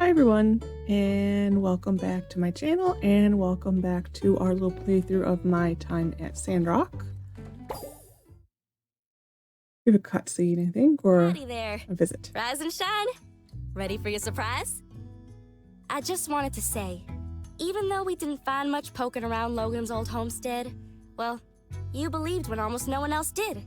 Hi everyone, and welcome back to my channel, and welcome back to our little playthrough of my time at Sandrock. We have a cutscene, I think, or Howdy there. a visit. Rise and shine. Ready for your surprise? I just wanted to say, even though we didn't find much poking around Logan's old homestead, well, you believed when almost no one else did.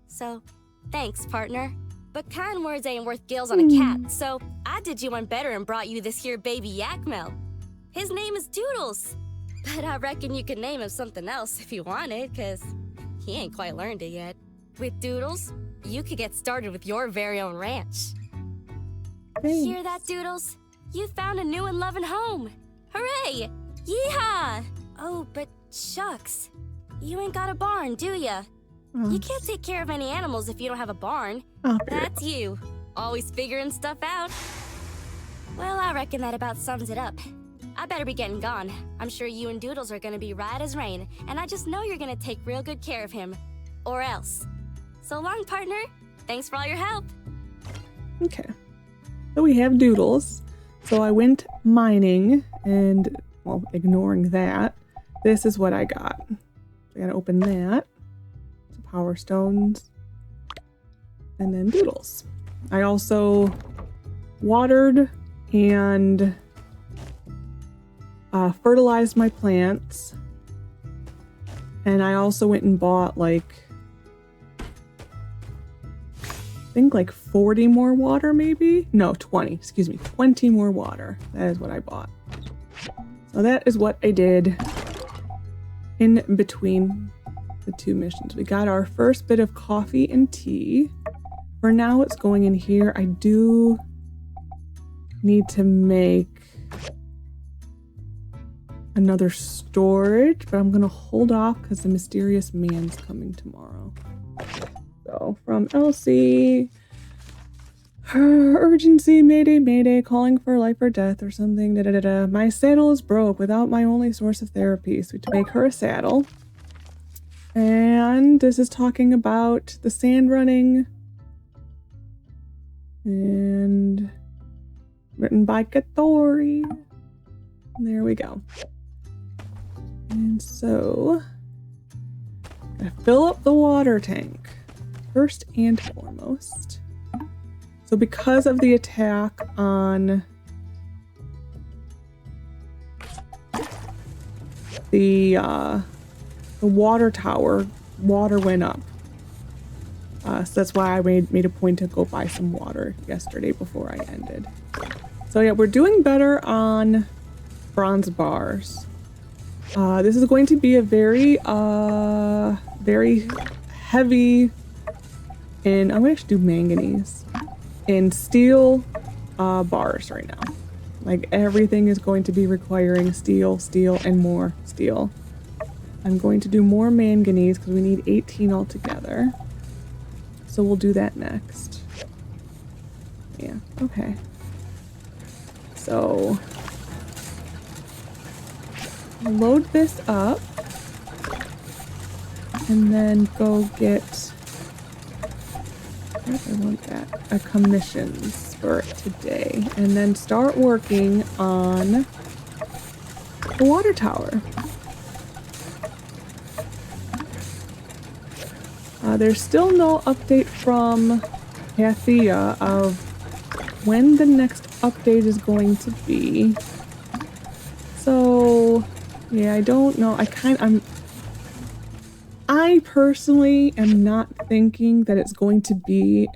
So, thanks, partner. But kind words ain't worth gills on a cat, so I did you one better and brought you this here baby Yakmel. His name is Doodles. But I reckon you could name him something else if you wanted, cause he ain't quite learned it yet. With Doodles, you could get started with your very own ranch. Thanks. Hear that, Doodles? You found a new and loving home. Hooray! Yeehaw! Oh, but shucks. You ain't got a barn, do ya? You can't take care of any animals if you don't have a barn. That's you. Always figuring stuff out. Well, I reckon that about sums it up. I better be getting gone. I'm sure you and Doodles are gonna be right as rain, and I just know you're gonna take real good care of him. Or else. So long, partner. Thanks for all your help. Okay. So we have Doodles. So I went mining, and, well, ignoring that, this is what I got. I gotta open that. So power stones. And then Doodles. I also watered and fertilized my plants. And I also went and bought I think 40 more water maybe? No, 20, excuse me, 20 more water. That is what I bought. So that is what I did in between the two missions. We got our first bit of coffee and tea. For now, it's going in here. I do need to make another storage, but I'm going to hold off because the mysterious man's coming tomorrow. So, from Elsie, urgency, mayday, mayday, calling for life or death or something, da da da da. My saddle is broke without my only source of therapy, so we have to make her a saddle. And this is talking about the sand running. And written by Katori. There we go. And so, gotta fill up the water tank first and foremost. So because of the attack on the water tower, water went up. So that's why I made a point to go buy some water yesterday before I ended. So yeah, we're doing better on bronze bars. This is going to be a very heavy in, I'm going to do manganese in steel bars right now. Like everything is going to be requiring steel, steel, and more steel. I'm going to do more manganese because we need 18 altogether. So we'll do that next. Yeah, okay. So, load this up. And then go get, where do I want that? Commissions for today. And then start working on the water tower. There's still no update from Hathia of when the next update is going to be. So, yeah, I don't know. I personally am not thinking that it's going to be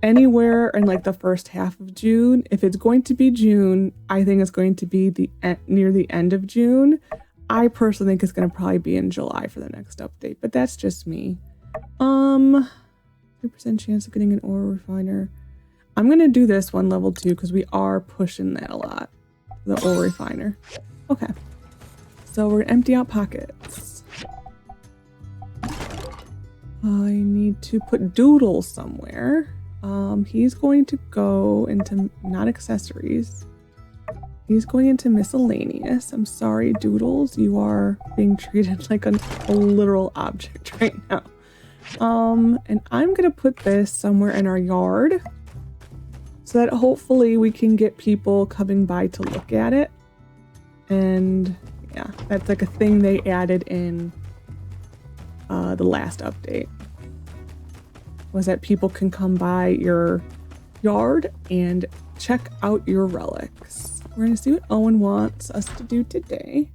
anywhere in the first half of June. If it's going to be June, I think it's going to be near the end of June. I personally think it's going to probably be in July for the next update, but that's just me. 3% chance of getting an ore refiner. I'm gonna do this one level 2 because we are pushing that a lot. The ore refiner. Okay. So we're gonna empty out pockets. I need to put Doodles somewhere. He's going to go into not accessories. He's going into miscellaneous. I'm sorry, Doodles. You are being treated like a literal object right now. And I'm gonna put this somewhere in our yard. so that hopefully we can get people coming by to look at it. And yeah, that's like a thing they added in the last update, was that people can come by your yard and check out your relics. We're gonna see what Owen wants us to do today.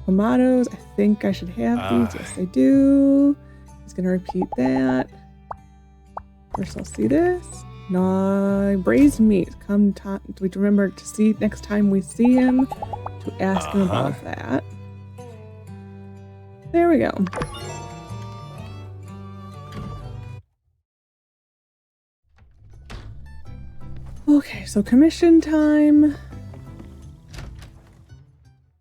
Tomatoes, I think I should have these. Yes, I do. He's gonna repeat that. First, I'll see this. No, braised meat. Do we remember to see next time we see him to ask him about that? There we go. Okay, so commission time.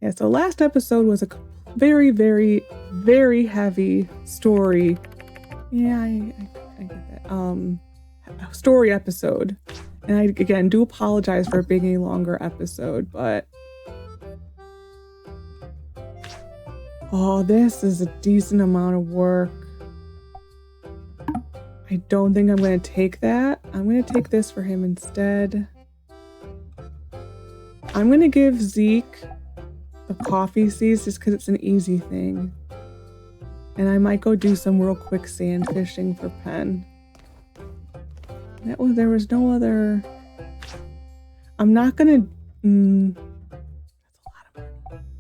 Yeah, so last episode was a very, very, very heavy story. Yeah, I get that. Story episode. And I, again, do apologize for it being a longer episode, but... Oh, this is a decent amount of work. I don't think I'm going to take that. I'm going to take this for him instead. I'm going to give Zeke the coffee seeds just because it's an easy thing. And I might go do some real quick sand fishing for Penn. There was no other... I'm not gonna... that's a lot of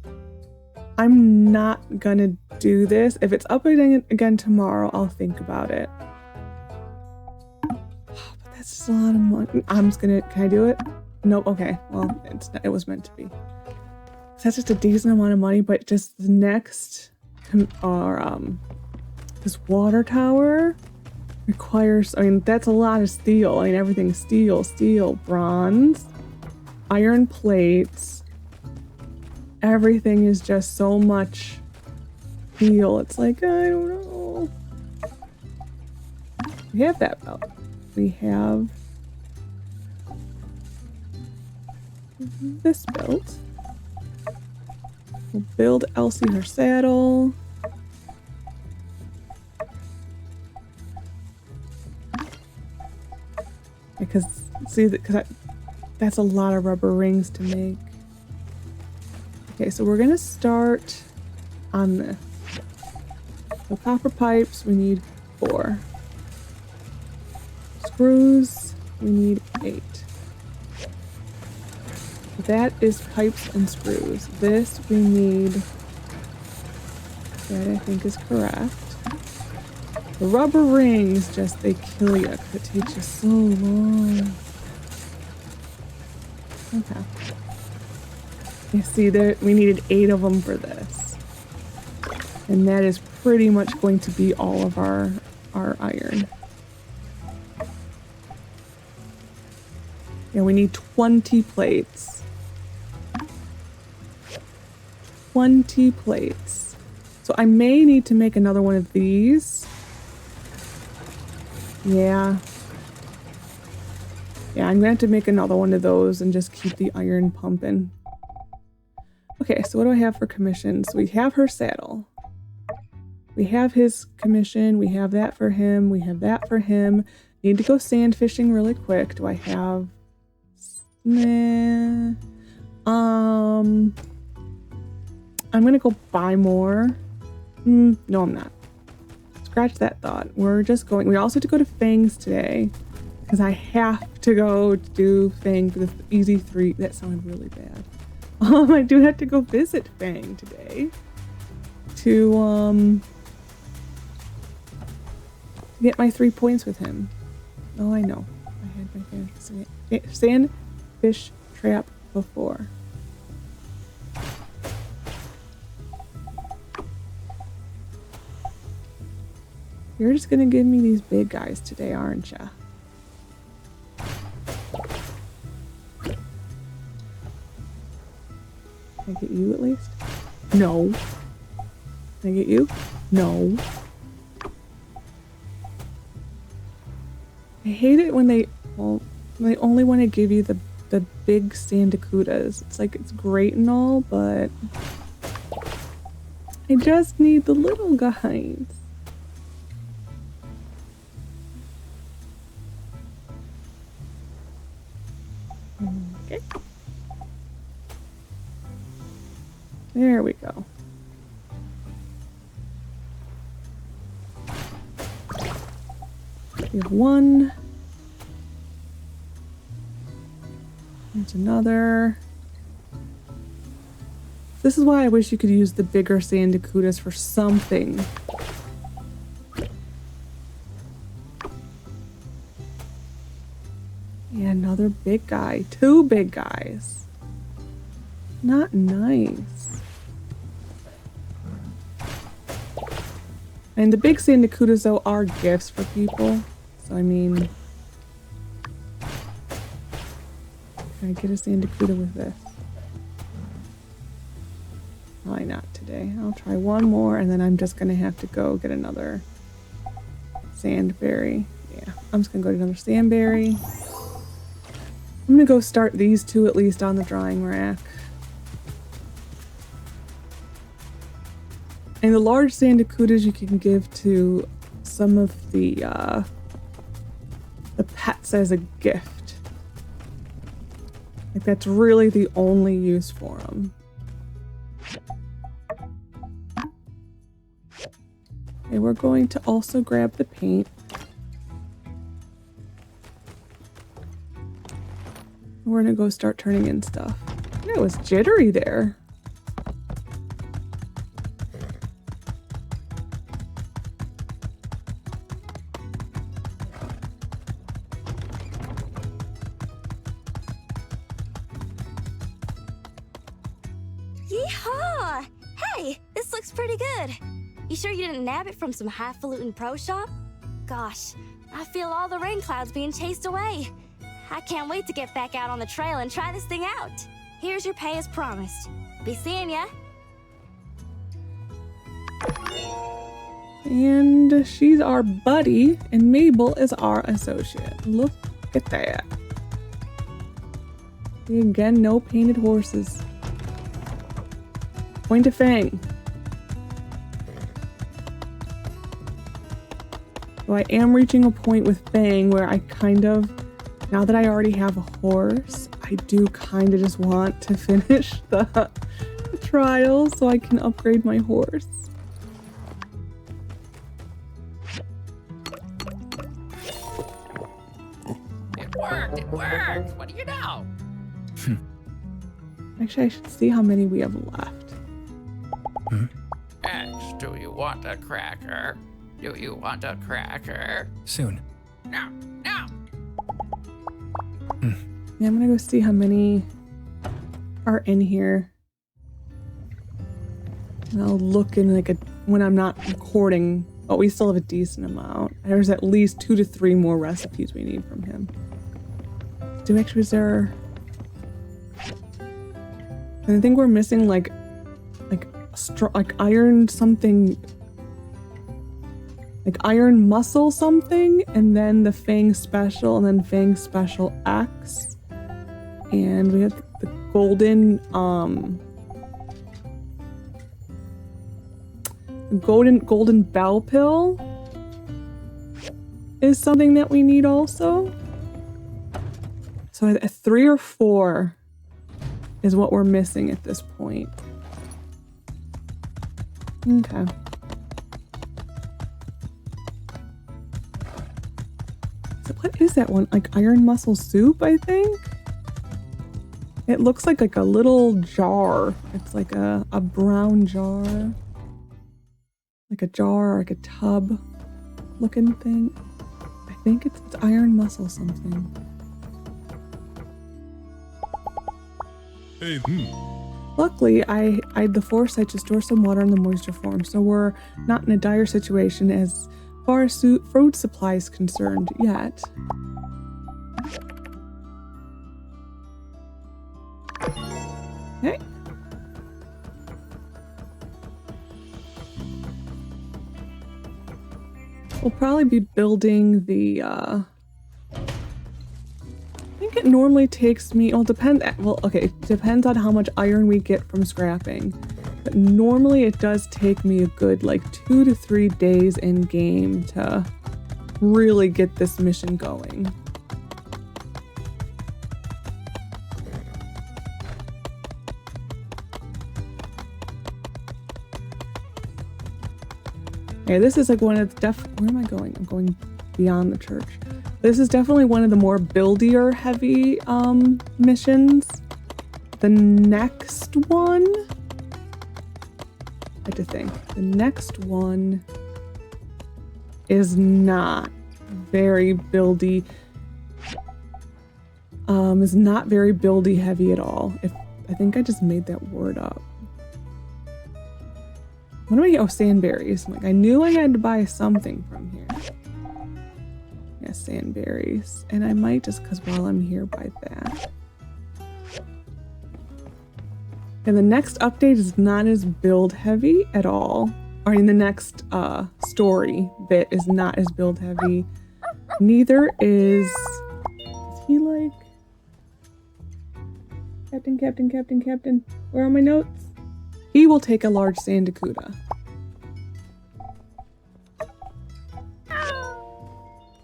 money. I'm not gonna do this. If it's up again tomorrow, I'll think about it. But that's just a lot of money. I'm just gonna... Can I do it? Nope. Okay. Well, it was meant to be. That's just a decent amount of money, but just the next... this water tower... requires, I mean, that's a lot of steel. I mean, everything's steel, bronze, iron plates. Everything is just so much steel. It's like, I don't know. We have that belt. We have this belt. We'll build Elsie her saddle. Because, see, that's a lot of rubber rings to make. Okay, so we're gonna start on this. So copper pipes, we need 4. Screws, we need 8. That is pipes and screws. This we need, that I think is correct. The rubber rings, they kill you because it takes you so long. Okay. You see that we needed 8 of them for this. And that is pretty much going to be all of our iron. Yeah, we need 20 plates. 20 plates. So I may need to make another one of these. Yeah, I'm gonna have to make another one of those and just keep the iron pumping. Okay, so what do I have for commissions? We have her saddle. We have his commission. We have that for him. We have that for him. Need to go sand fishing really quick. Do I have... Nah. I'm gonna go buy more. No, I'm not. Scratch that thought. We're just going... We also have to go to Fang's today. Because I have to go do Fang for the Easy 3. That sounded really bad. I do have to go visit Fang today. To, get my 3 points with him. Oh, I know. I had my sandfish trap before. You're just gonna give me these big guys today, aren't ya? Can I get you at least? No. Can I get you? No. I hate it when they only want to give you the the big Sandacudas. It's like, it's great and all, but I just need the little guys. Okay. There we go. We have one. There's another. This is why I wish you could use the bigger Sandacudas for something. Yeah, another big guy. 2 big guys. Not nice. And the big Sandacudas, though, are gifts for people. So, I mean... Can I get a Sandacuda with this? Probably not today. I'll try one more, and then I'm just going to have to go get another Sandberry. Yeah, I'm just going to go get another Sandberry. I'm going to go start these 2 at least on the drying rack. And the large Sandacudas you can give to some of the pets as a gift. Like, that's really the only use for them. Okay, we're going to also grab the paint. We're gonna go start turning in stuff. Yeah, it was jittery there. Yeehaw! Hey, this looks pretty good. You sure you didn't nab it from some highfalutin pro shop? Gosh, I feel all the rain clouds being chased away. I can't wait to get back out on the trail and try this thing out. Here's your pay as promised. Be seeing ya. And she's our buddy, and Mabel is our associate. Look at that. Again, no painted horses. Point to Fang. So I am reaching a point with Fang where I kind of, now that I already have a horse, I do kind of just want to finish the trial so I can upgrade my horse. It worked! It worked! What do you know? Actually, I should see how many we have left. X, do you want a cracker? Do you want a cracker? Soon. No, no! Yeah, I'm gonna go see how many are in here. And I'll look in like when I'm not recording. Oh, we still have a decent amount. There's at least 2 to 3 more recipes we need from him. Was there... And I think we're missing like iron something, like iron muscle something, and then the Fang special, and then Fang special X, and we have the golden bell pill is something that we need also. So 3 or 4 is what we're missing at this point. Okay. So what is that one? Like iron muscle soup, I think? It looks like a little jar. It's like a brown jar. Like a jar, like a tub looking thing. I think it's iron muscle something. Hey, Luckily, I had the foresight to store some water in the moisture form, so we're not in a dire situation as far as food supply is concerned yet. Okay. We'll probably be building the, I think it normally takes me, well, it depends on how much iron we get from scrapping. But normally it does take me a good like 2 to 3 days in game to really get this mission going. Okay, this is like one of the where am I going? I'm going beyond the church. This is definitely one of the more buildier heavy missions. The next one, I have to think. The next one is not very buildy. Is not very buildy heavy at all. I think I just made that word up. What do I get? Oh, sandberries. Like, I knew I had to buy something from here. Yeah, sandberries. And I might just, because while I'm here, buy that. And the next update is not as build heavy at all. Or in the next story bit is not as build heavy. Neither is he like... Captain. Where are my notes? He will take a large sandacuda.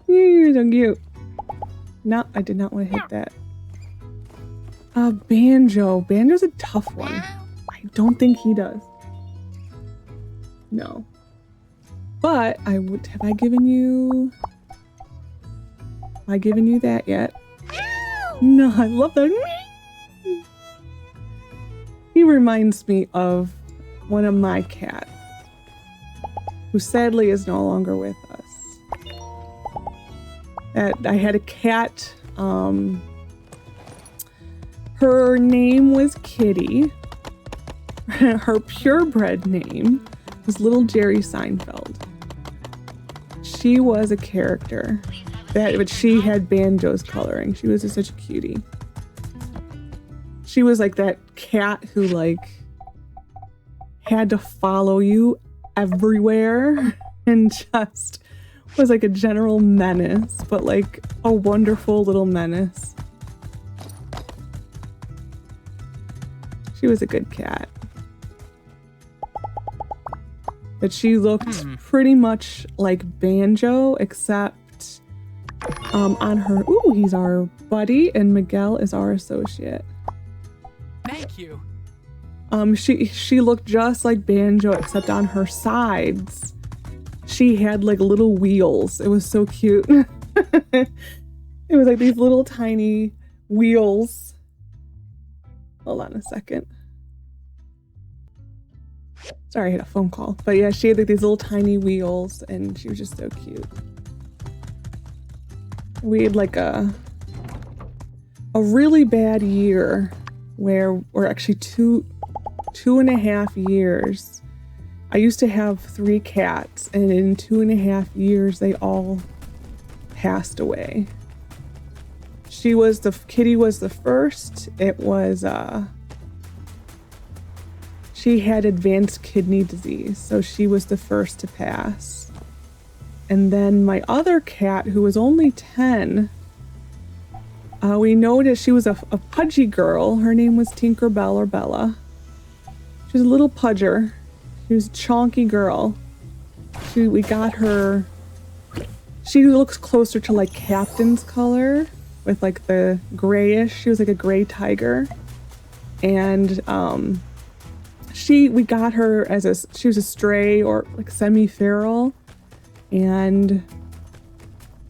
You're so cute. No, I did not want to hit that. Banjo. Banjo's a tough one. I don't think he does. No. But I would have I given you that yet? No, I love that. He reminds me of one of my cats, who sadly is no longer with us. I had a cat, her name was Kitty. Her purebred name was Little Jerry Seinfeld. She was a character, but she had Banjo's coloring. She was just such a cutie. She was like that cat who like had to follow you everywhere and just was like a general menace, but like a wonderful little menace. She was a good cat. But she looked pretty much like Banjo, except on her, ooh, he's our buddy and Miguel is our associate. Thank you. She looked just like Banjo, except on her sides, she had like little wheels. It was so cute. It was like these little tiny wheels. Hold on a second. Sorry, I had a phone call. But yeah, she had like these little tiny wheels and she was just so cute. We had like a really bad year where, or actually two and a half years. I used to have 3 cats, and in 2.5 years, they all passed away. Kitty was the first. It was, she had advanced kidney disease, so she was the first to pass. And then my other cat, who was only 10, we noticed she was a pudgy girl. Her name was Tinkerbell or Bella. She was a little pudger. She was a chonky girl. We got her. She looks closer to like Captain's color with like the grayish. She was like a gray tiger. And we got her as she was a stray or like semi-feral. And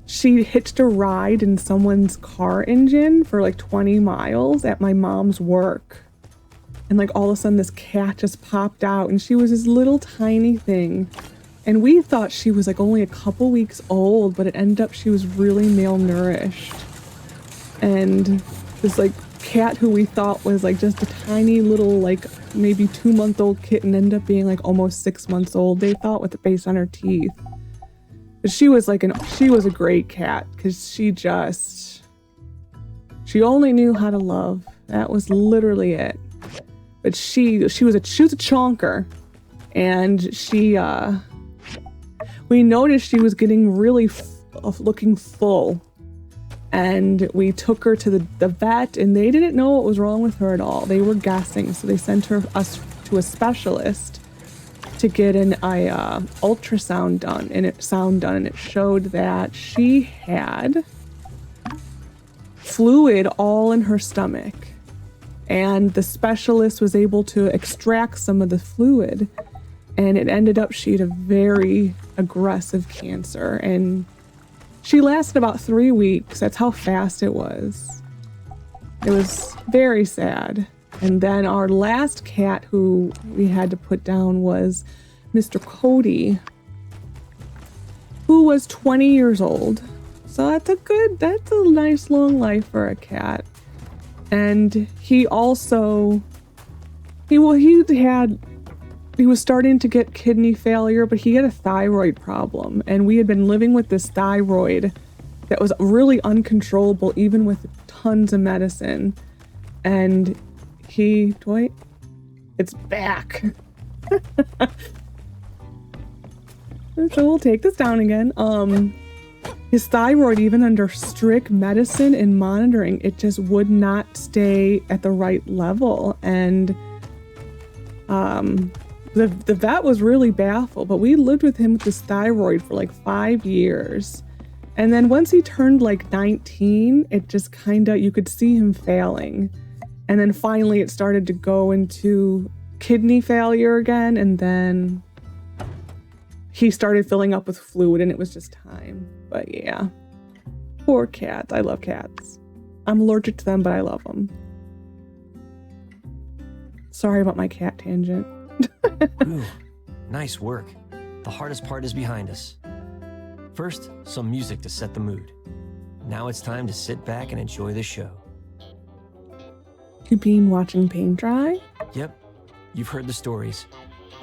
she hitched a ride in someone's car engine for like 20 miles at my mom's work. And like all of a sudden this cat just popped out and she was this little tiny thing. And we thought she was like only a couple weeks old, but it ended up she was really malnourished. And this like cat who we thought was like just a tiny little like maybe 2-month-old kitten ended up being like almost 6 months old. They thought based on her teeth. But she was a great cat because she only knew how to love. That was literally it. But she was a chonker, and we noticed she was getting really looking full, And we took her to the vet, and they didn't know what was wrong with her at all. They were guessing, so they sent us to a specialist to get an ultrasound done, and it showed that she had fluid all in her stomach. And the specialist was able to extract some of the fluid, and it ended up she had a very aggressive cancer, and she lasted about 3 weeks. That's how fast it was. It was very sad. And then our last cat who we had to put down was Mr. Cody, who was 20 years old. So that's a nice long life for a cat. And he also, he was starting to get kidney failure, but he had a thyroid problem. And we had been living with this thyroid that was really uncontrollable, even with tons of medicine. And it's back. So we'll take this down again. His thyroid, even under strict medicine and monitoring, it just would not stay at the right level. And the vet was really baffled, but we lived with him with this thyroid for like 5 years. And then once he turned like 19, it just you could see him failing. And then finally it started to go into kidney failure again. And then he started filling up with fluid, and it was just time. But yeah, poor cats. I love cats. I'm allergic to them, but I love them. Sorry about my cat tangent. Ooh, nice work. The hardest part is behind us. First, some music to set the mood. Now it's time to sit back and enjoy the show. You mean watching paint dry? Yep, you've heard the stories.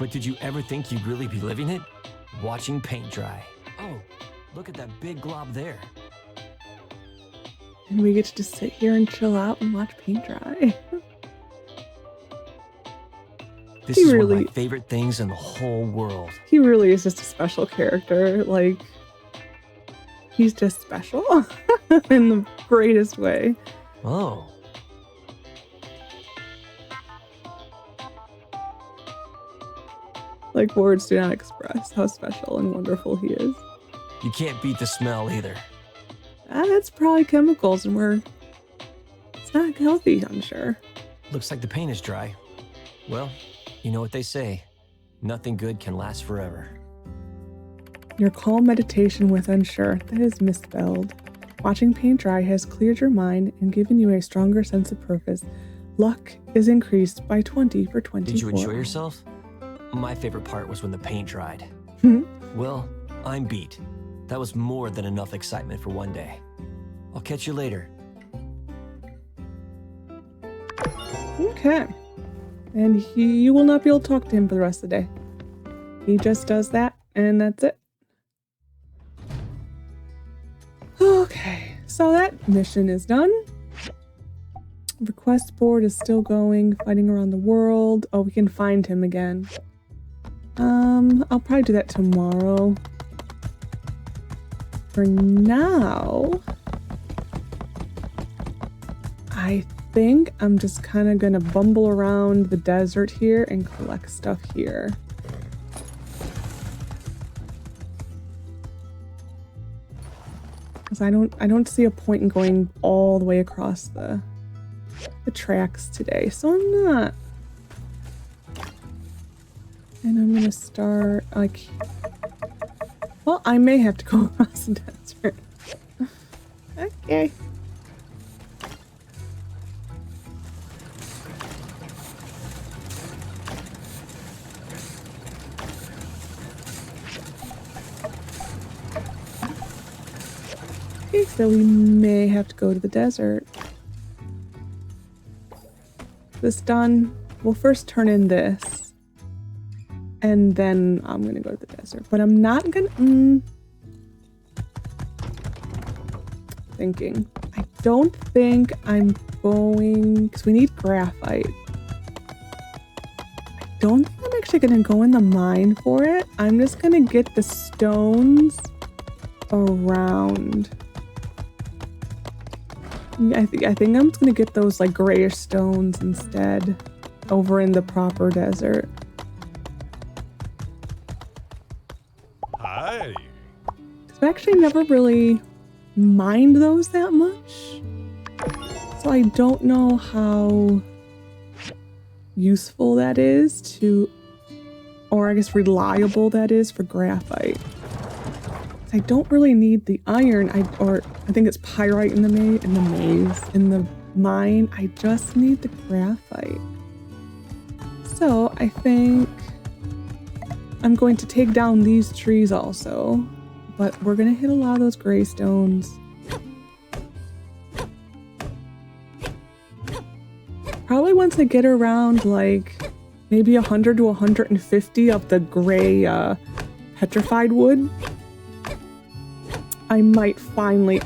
But did you ever think you'd really be living it? Watching paint dry. Oh, look at that big glob there. And we get to just sit here and chill out and watch paint dry. This is one of my favorite things in the whole world. He really is just a special character. Like, he's just special in the greatest way. Oh. Like, words do not express how special and wonderful he is. You can't beat the smell either. That's probably chemicals, and it's not healthy, I'm sure. Looks like the paint is dry. Well, you know what they say. Nothing good can last forever. Your calm meditation with unsure, that is misspelled. Watching paint dry has cleared your mind and given you a stronger sense of purpose. Luck is increased by 20 for 24. Did you enjoy yourself? My favorite part was when the paint dried. Well, I'm beat. That was more than enough excitement for one day. I'll catch you later. Okay. And you will not be able to talk to him for the rest of the day. He just does that, and that's it. Okay, so that mission is done. Request board is still going, fighting around the world. Oh, we can find him again. I'll probably do that tomorrow. For now, I think I'm just kind of gonna bumble around the desert here and collect stuff here. Because I don't see a point in going all the way across the tracks today, so I'm not. And I'm gonna start like, well, I may have to go across the desert. Okay. Okay, so we may have to go to the desert. This done. We'll first turn in this. And then I'm gonna go to the desert. But I'm not gonna... Thinking. I don't think I'm going... Because we need graphite. I don't think I'm actually gonna go in the mine for it. I'm just gonna get the stones around. I think I'm just gonna get those like grayish stones instead over in the proper desert. Hi. I've actually never really mined those that much. So I don't know how useful that is to, or I guess reliable that is for graphite. I don't really need the iron, I think it's pyrite in the mine. I just need the graphite. So I think I'm going to take down these trees also, but we're gonna hit a lot of those gray stones. Probably once I get around like maybe 100 to 150 of the gray petrified wood, I might finally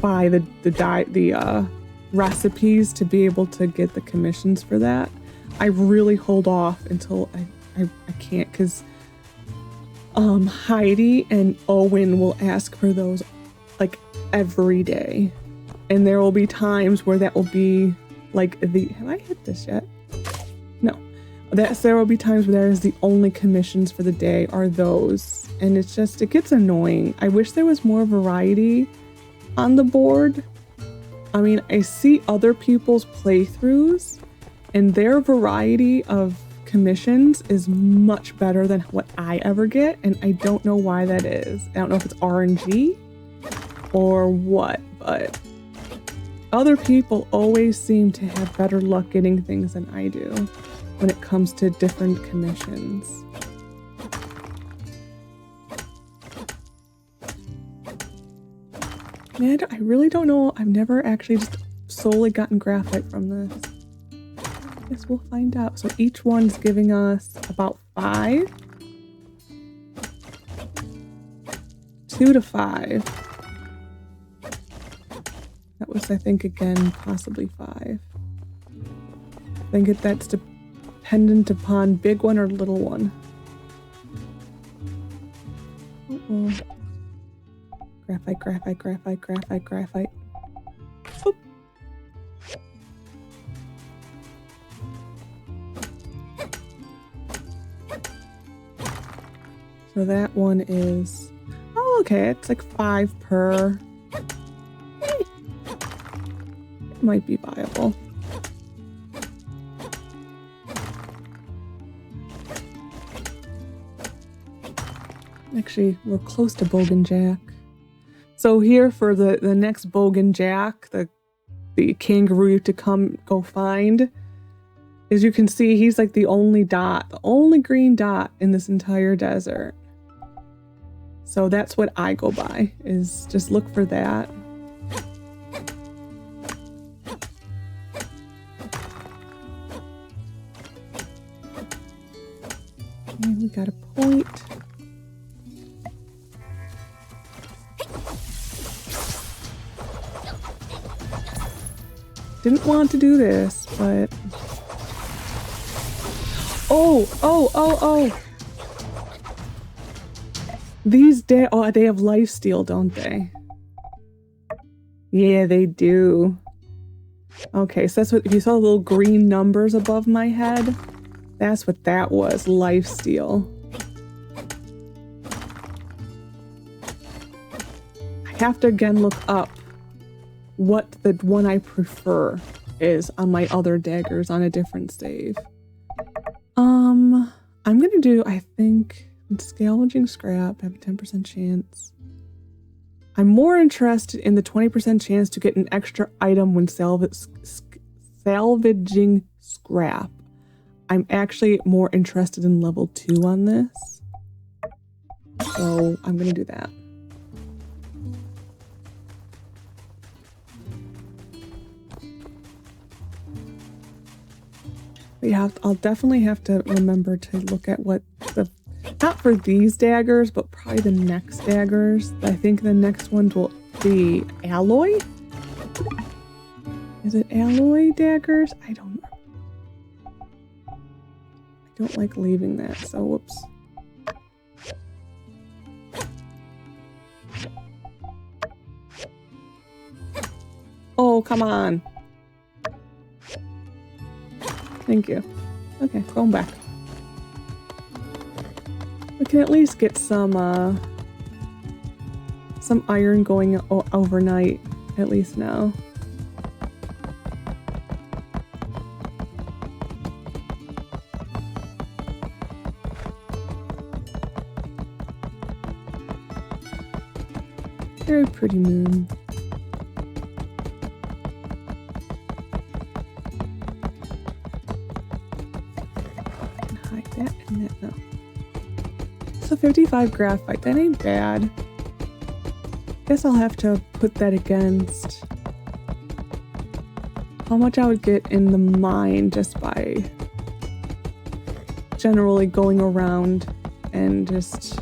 buy the recipes to be able to get the commissions for that. I really hold off until I can't, because Heidi and Owen will ask for those like every day, and there will be times where that will be like have I hit this yet? No. There will be times where that is the only commissions for the day are those. And it gets annoying. I wish there was more variety on the board. I mean, I see other people's playthroughs and their variety of commissions is much better than what I ever get. And I don't know why that is. I don't know if it's RNG or what, but other people always seem to have better luck getting things than I do when it comes to different commissions. Yeah, I really don't know. I've never actually just solely gotten graphite from this. I guess we'll find out. So each one's giving us about 5. 2 to 5. That was, I think, again, possibly 5. I think that's dependent upon big one or little one. Uh-oh. Graphite, graphite, graphite, graphite, graphite. Oop. So that one is, oh, okay, it's like 5 per. It might be viable. Actually, we're close to Bogan Jack. So here for the next Bogan Jack, the kangaroo to go find, as you can see, he's like the only green dot in this entire desert. So that's what I go by, is just look for that. And we got a point. Didn't want to do this, but... Oh! These they have lifesteal, don't they? Yeah, they do. Okay, so that's what, if you saw the little green numbers above my head, that's what that was, lifesteal. I have to again look up what the one I prefer is on my other daggers on a different save. I'm gonna do, I think, scavenging scrap, have a 10% chance. I'm more interested in the 20% chance to get an extra item when salvaging scrap. I'm actually more interested in level 2 on this. So I'm gonna do that. I'll definitely have to remember to look at what not for these daggers, but probably the next daggers. I think the next ones will be alloy? Is it alloy daggers? I don't know. I don't like leaving that, so whoops. Oh, Oh, come on. Thank you. Okay, going back. We can at least get some iron going overnight, at least now. Very pretty moon. Hide that and that. No. So 55 graphite. That ain't bad. Guess I'll have to put that against how much I would get in the mine just by generally going around and just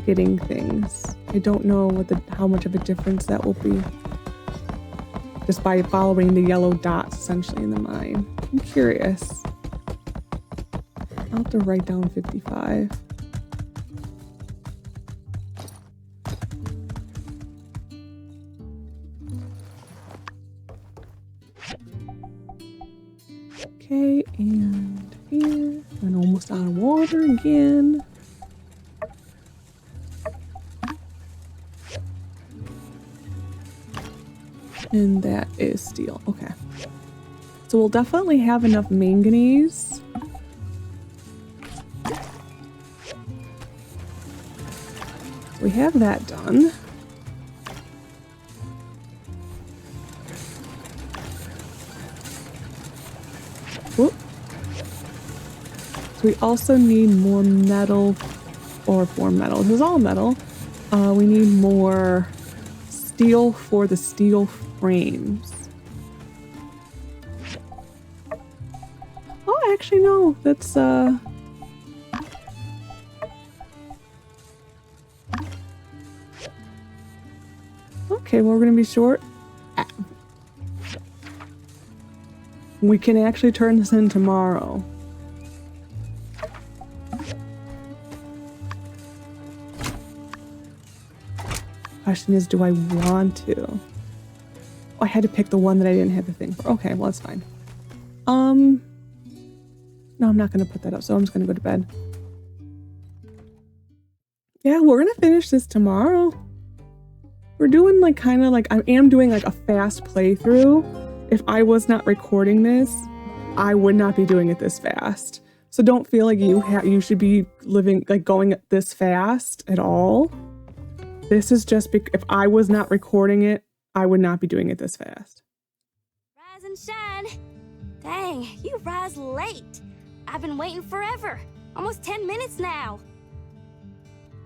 getting things. I don't know how much of a difference that will be just by following the yellow dots essentially in the mine. I'm curious. I'll have to write down 55. Okay, and here. I'm almost out of water again. And that is steel. Okay. So we'll definitely have enough manganese. We have that done. Whoop. So we also need more metal, or more metal. This is all metal. We need more steel for the steel frames. Oh, actually no, that's okay, well, we're gonna be short. We can actually turn this in tomorrow. Question is, do I want to? Oh, I had to pick the one that I didn't have the thing for. Okay, well, that's fine. No, I'm not gonna put that up, so I'm just gonna go to bed. Yeah, we're gonna finish this tomorrow. We're doing like kind of like, I am doing like a fast playthrough. If I was not recording this, I would not be doing it this fast. So don't feel like you should be living like going this fast at all. This is just if I was not recording it, I would not be doing it this fast. Rise and shine. Dang, you rise late. I've been waiting forever. Almost 10 minutes now.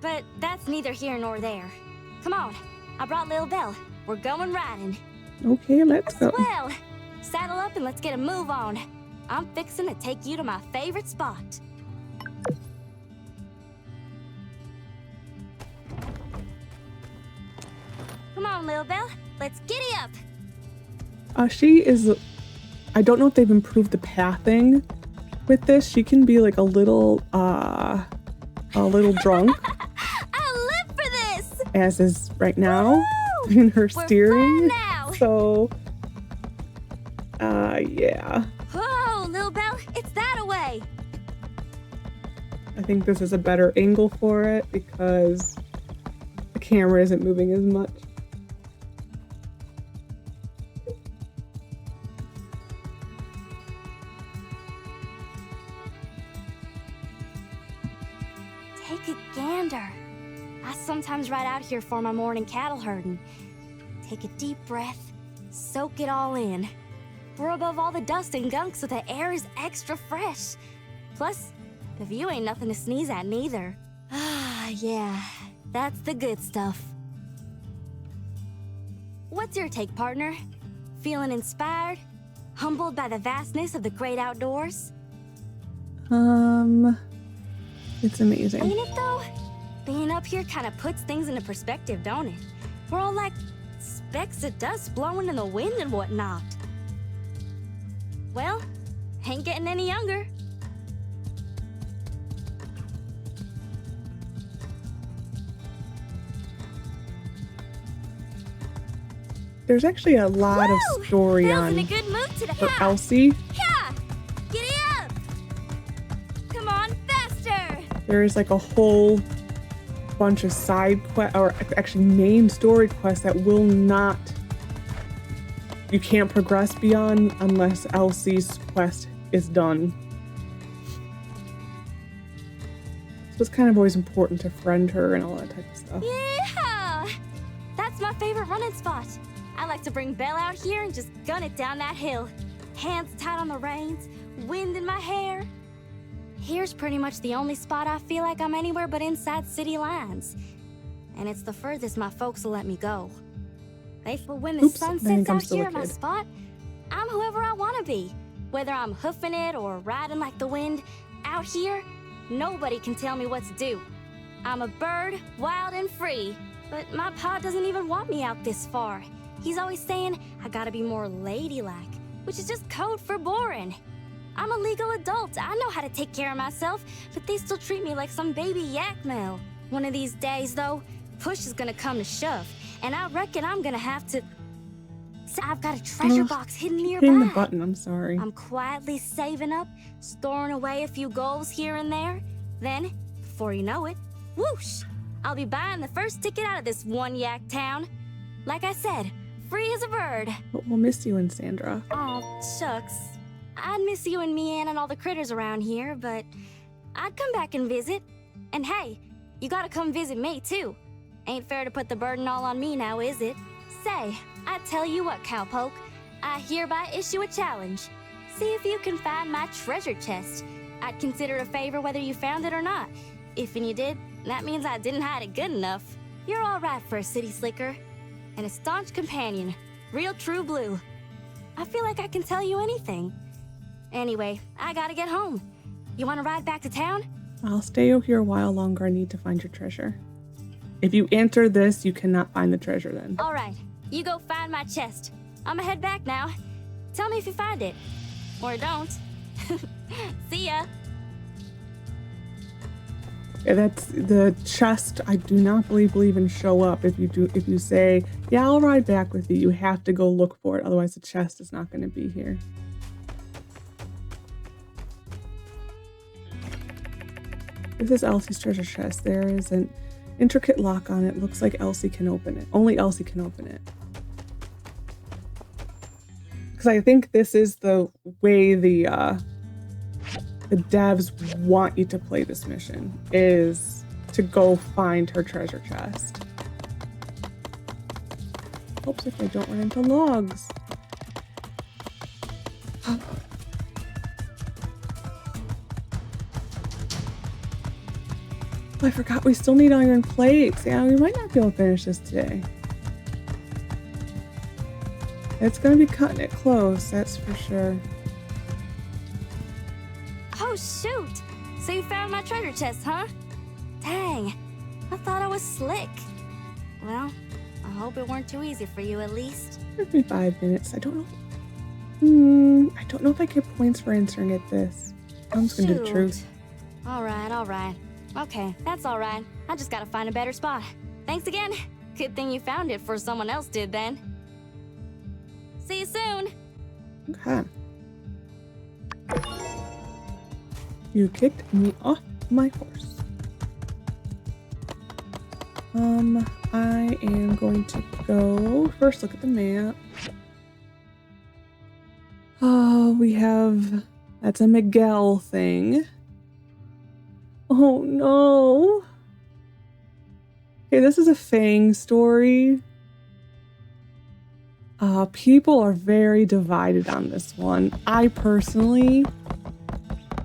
But that's neither here nor there. Come on, I brought Lil Belle. We're going riding. Okay, let's go. Well, saddle up and let's get a move on. I'm fixing to take you to my favorite spot. Come on, Lil Belle. Let's giddy up. She is, I don't know if they've improved the pathing with this. She can be like a little drunk. I live for this. As is right now. Woo! In her We're steering. flying now. So, yeah. Whoa, Lil Belle, it's that away. I think this is a better angle for it because the camera isn't moving as much. Take a gander. I sometimes ride out here for my morning cattle herding. Take a deep breath, soak it all in. We're above all the dust and gunk, so the air is extra fresh. Plus, the view ain't nothing to sneeze at neither. Ah, yeah, that's the good stuff. What's your take, partner? Feeling inspired? Humbled by the vastness of the great outdoors? It's amazing. Ain't it though? Being up here kind of puts things into perspective, don't it? We're all like specks of dust blowing in the wind and whatnot. Well, ain't getting any younger. there's actually a lot Woo! of story Bill's on in a good mood today. for Yeah. Elsie. Yeah. Giddy up. Come on, faster. There is like a whole bunch of side quest, or actually main story quests that will not, you can't progress beyond unless Elsie's quest is done. So it's kind of always important to friend her and all that type of stuff. Yeah. That's my favorite running spot. I like to bring Belle out here and just gun it down that hill. Hands tight on the reins, wind in my hair. Here's pretty much the only spot I feel like I'm anywhere but inside city lines. And it's the furthest my folks will let me go. But when the sun sets out here at my spot, I'm whoever I want to be. Whether I'm hoofing it or riding like the wind, out here, nobody can tell me what to do. I'm a bird, wild and free. But my pa doesn't even want me out this far. He's always saying I gotta be more ladylike, which is just code for boring. I'm a legal adult. I know how to take care of myself, but they still treat me like some baby yak male. One of these days, though, push is gonna come to shove, and I reckon I'm gonna have to... So I've got a treasure box hidden nearby. Hitting the button, I'm sorry. I'm quietly saving up, storing away a few goals here and there. Then, before you know it, whoosh! I'll be buying the first ticket out of this one yak town. Like I said, free as a bird. But we'll miss you in Sandra. Oh, shucks. I'd miss you and me and all the critters around here, but I'd come back and visit. And hey, you gotta come visit me too. Ain't fair to put the burden all on me now, is it? Say, I tell you what, cowpoke, I hereby issue a challenge. See if you can find my treasure chest. I'd consider it a favor whether you found it or not. If and you did, that means I didn't hide it good enough. You're all right for a city slicker. And a staunch companion. Real true blue. I feel like I can tell you anything. Anyway, I gotta get home. You wanna ride back to town? I'll stay here a while longer. I need to find your treasure. If you enter this, you cannot find the treasure then. All right, you go find my chest. I'ma head back now. Tell me if you find it. Or don't. See ya. Yeah, that's the chest. I do not believe will even show up if you say, yeah, I'll ride back with you. You have to go look for it. Otherwise the chest is not going to be here. This is Elsie's treasure chest. There is an intricate lock on it. Looks like Elsie can open it. Only Elsie can open it. Because I think this is the way the devs want you to play this mission, is to go find her treasure chest. Hopes if I don't run into logs. I forgot we still need iron plates. Yeah, we might not be able to finish this today. It's gonna be cutting it close, that's for sure. Oh, shoot! So you found my treasure chest, huh? Dang, I thought I was slick. Well, I hope it weren't too easy for you at least. Took me 5 minutes. I don't know. I don't know if I get points for answering at this. I'm just gonna do the truth. All right. Okay, that's all right. I just gotta find a better spot. Thanks again. Good thing you found it before someone else did then. See you soon. Okay. You kicked me off my horse. I am going to go first look at the map. Oh, that's a Miguel thing. Oh no. Okay, this is a Fang story. People are very divided on this one. I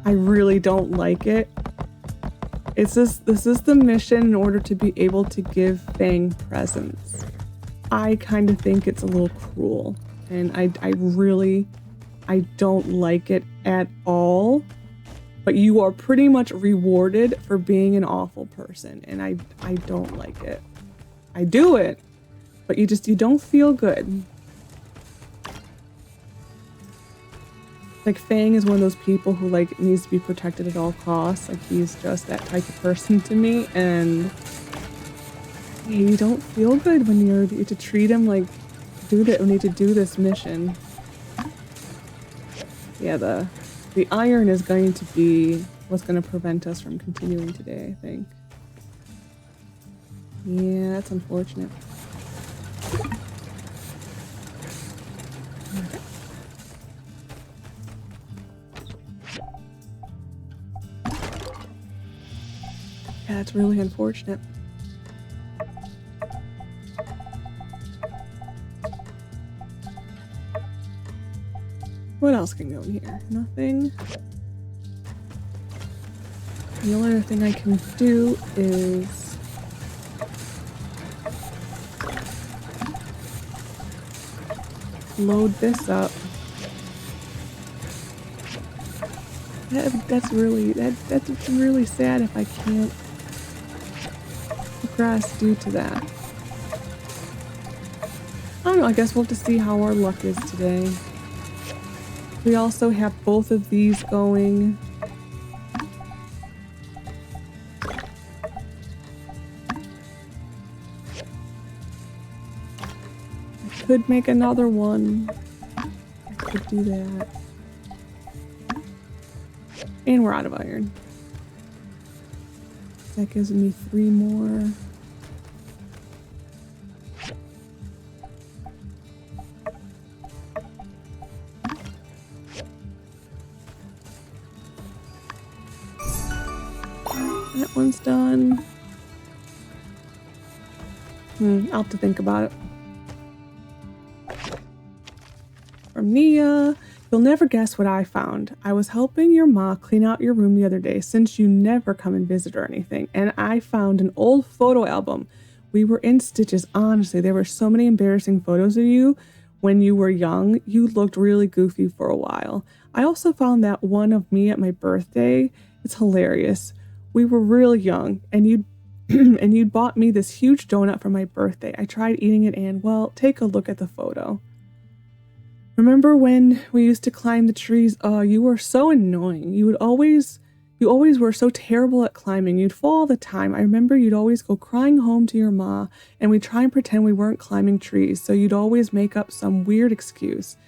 really don't like it. This is the mission in order to be able to give Fang presents. I kind of think it's a little cruel, and I don't like it at all. But you are pretty much rewarded for being an awful person, and I don't like it. I do it, but you don't feel good. Like, Fang is one of those people who needs to be protected at all costs. Like, he's just that type of person to me, and you don't feel good when you have to treat him like do that. We need to do this mission. Yeah, the iron is going to be what's going to prevent us from continuing today, I think. Yeah, that's unfortunate. Okay. Yeah, that's really unfortunate. What else can go in here? Nothing. The only other thing I can do is load this up. That's really sad if I can't progress due to that. I don't know, I guess we'll have to see how our luck is today. We also have both of these going. I could make another one. I could do that. And we're out of iron. That gives me 3 more. That one's done. I'll have to think about it. From Nia, you'll never guess what I found. I was helping your ma clean out your room the other day since you never come and visit or anything, and I found an old photo album. We were in stitches, honestly. There were so many embarrassing photos of you when you were young. You looked really goofy for a while. I also found that one of me at my birthday. It's hilarious. We were really young, and you'd bought me this huge donut for my birthday. I tried eating it, and, well, take a look at the photo. Remember when we used to climb the trees? Oh, you were so annoying. You always were so terrible at climbing. You'd fall all the time. I remember you'd always go crying home to your ma, and we'd try and pretend we weren't climbing trees, so you'd always make up some weird excuse.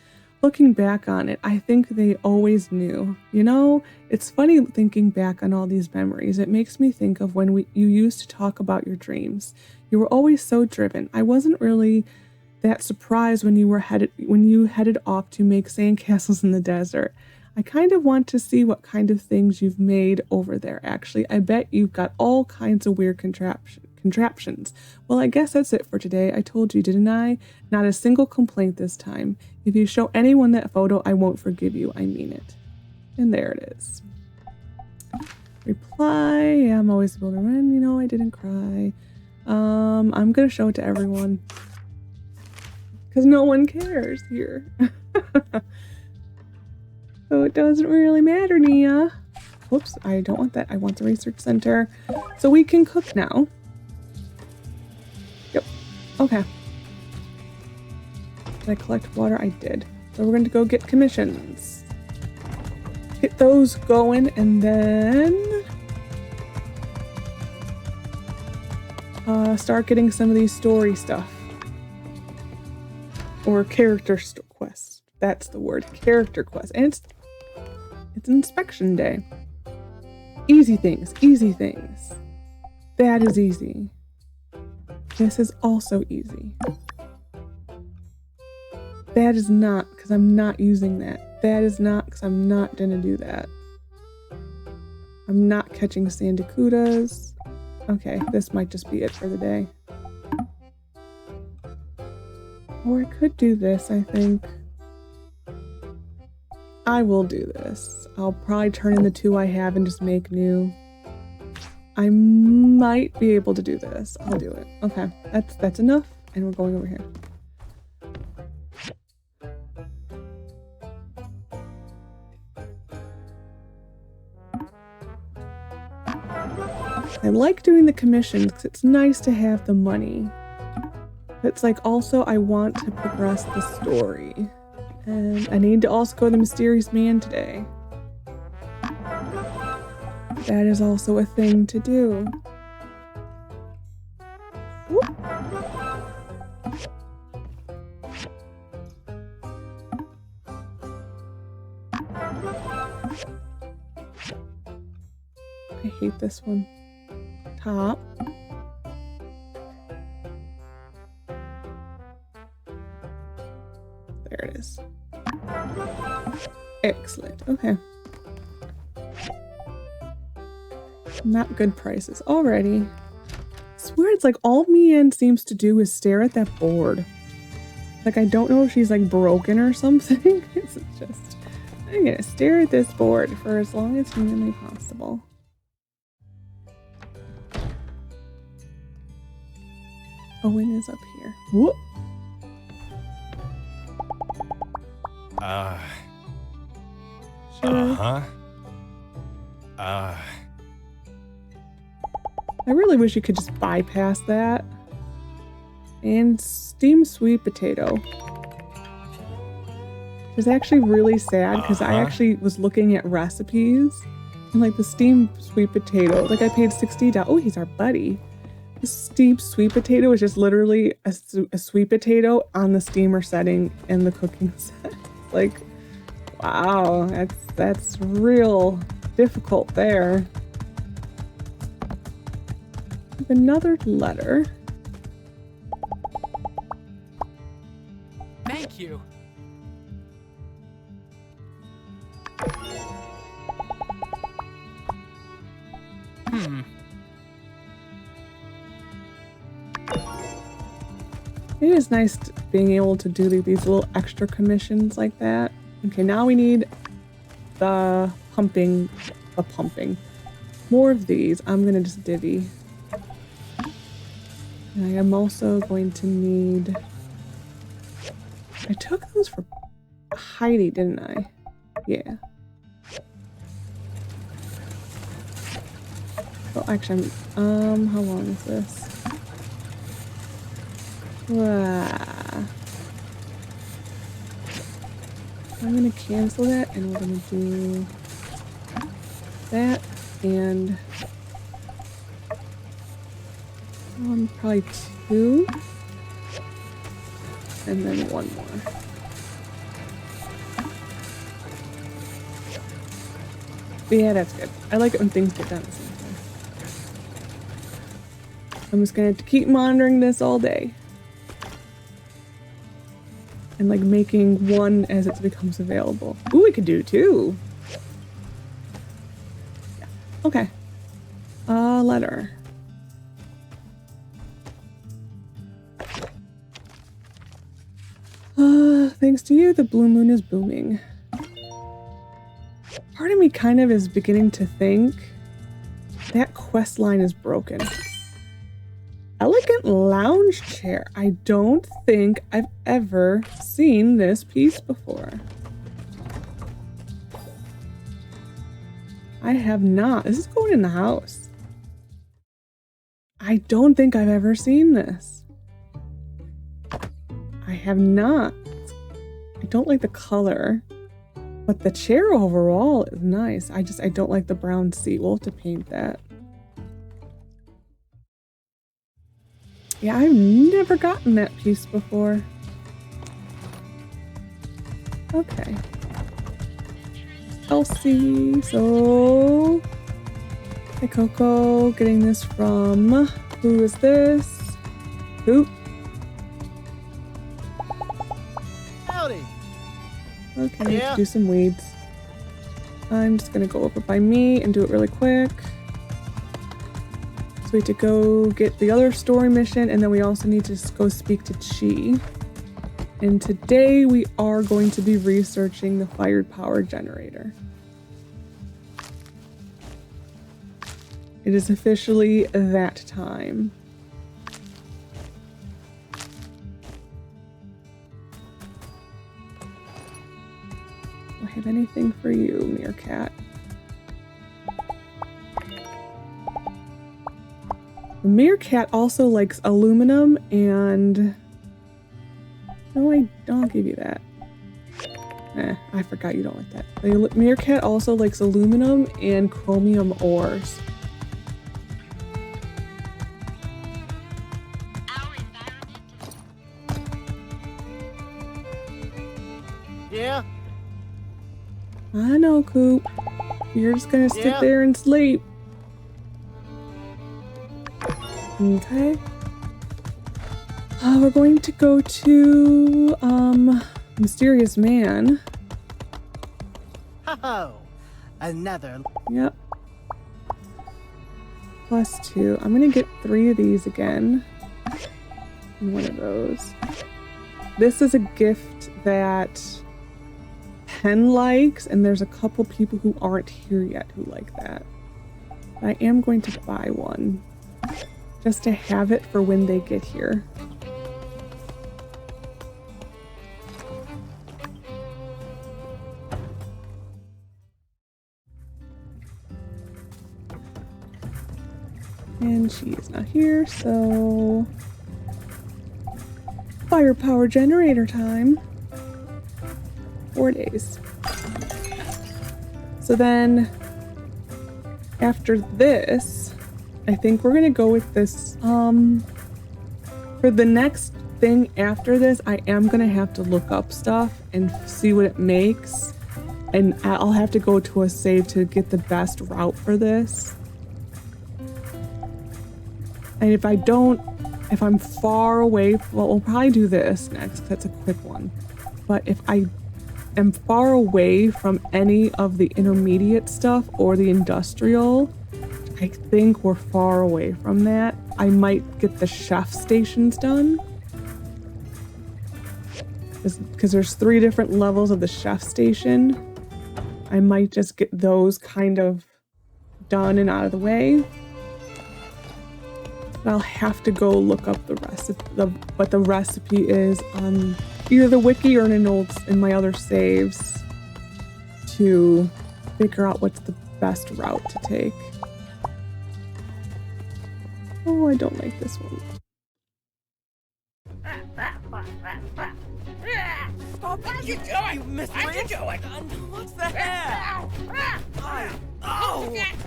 Looking back on it, I think they always knew. You know, it's funny thinking back on all these memories. It makes me think of when you used to talk about your dreams. You were always so driven. I wasn't really that surprised when you headed off to make sandcastles in the desert. I kind of want to see what kind of things you've made over there, actually. I bet you've got all kinds of weird contraptions. Well, I guess that's it for today. I told you, didn't I? Not a single complaint this time. If you show anyone that photo, I won't forgive you. I mean it. And there it is. Reply. Yeah, I'm always able to run. You know, I didn't cry. I'm going to show it to everyone. Because no one cares here. So it doesn't really matter, Nia. Whoops, I don't want that. I want the research center. So we can cook now. Yep. Okay. Did I collect water? I did. So we're going to go get commissions. Get those going, and then start getting some of these story stuff. Or character quests. That's the word. Character quest. And it's inspection day. Easy things. Easy things. That is easy. This is also easy. That is not, because I'm not using that. That is not, because I'm not going to do that. I'm not catching sandakudas. Okay, this might just be it for the day. Or I could do this, I think. I will do this. I'll probably turn in the 2 I have and just make new. I might be able to do this. I'll do it. Okay, that's enough, and we're going over here. I like doing the commissions because it's nice to have the money. It's like also I want to progress the story. And I need to also go to the mysterious man today. That is also a thing to do. Whoop. hate this one. Top. There it is. Excellent. Okay. Not good prices already. I swear it's like all Mian seems to do is stare at that board. Like I don't know if she's like broken or something. It's just, I'm gonna stare at this board for as long as humanly possible. Owen is up here. Whoop. Sure. I really wish you could just bypass that. And steamed sweet potato. It's actually really sad because I actually was looking at recipes and like the steamed sweet potato, like I paid $60. Oh, he's our buddy. The steamed sweet potato is just literally a sweet potato on the steamer setting in the cooking set. Like, wow, that's real difficult there. Another letter. Thank you. It is nice being able to do these little extra commissions like that. Okay, now we need the pumping. More of these. I'm gonna just divvy. And I am also going to need... I took those for Heidi, didn't I? Yeah. Oh, actually, how long is this? I'm gonna cancel that, and we're gonna do that, and probably 2, and then 1 more. But yeah, that's good. I like it when things get done at the same time. I'm just gonna have to keep monitoring this all day. And like making one as it becomes available. Ooh, we could do 2. Yeah. Okay. Letter. Thanks to you, the blue moon is booming. Part of me kind of is beginning to think that quest line is broken. Elegant lounge chair. I don't think I've ever seen this piece before. I have not. This is going in the house. I don't think I've ever seen this. I have not. I don't like the color, but the chair overall is nice. I don't like the brown seat. We'll have to paint that. Yeah, I've never gotten that piece before. Okay. Elsie, so... Hey, Coco, getting this from... Who is this? Who? Howdy. Okay, Yeah. let's do some weeds. I'm just gonna go over by me and do it really quick. So we have to go get the other story mission, and then we also need to go speak to Chi. And today we are going to be researching the fired power generator. It is officially that time. Do I have anything for you, Meerkat? Meerkat also likes aluminum and... No, I'll give you that. I forgot you don't like that. The Meerkat also likes aluminum and chromium ores. Yeah? I know, Coop. You're just gonna sit there and sleep. Okay. We're going to go to Mysterious Man. Ho-ho! Another. Yep. +2. I'm gonna get 3 of these again. And 1 of those. This is a gift that Pen likes, and there's a couple people who aren't here yet who like that. I am going to buy one just to have it for when they get here. And she is not here, so firepower generator time. 4 days. So then after this, I think we're gonna go with this. For the next thing after this, I am gonna have to look up stuff and see what it makes. And I'll have to go to a save to get the best route for this. And if I'm far away, well, we'll probably do this next, 'cause that's a quick one. But if I am far away from any of the intermediate stuff or the industrial, I think we're far away from that. I might get the chef stations done. Because there's 3 different levels of the chef station. I might just get those kind of done and out of the way. I'll have to go look up the recipe, what the recipe is on either the wiki or in my other saves to figure out what's the best route to take. Oh, I don't like this one. Stop What are you doing? You missed What are you it. doing? What's the hair?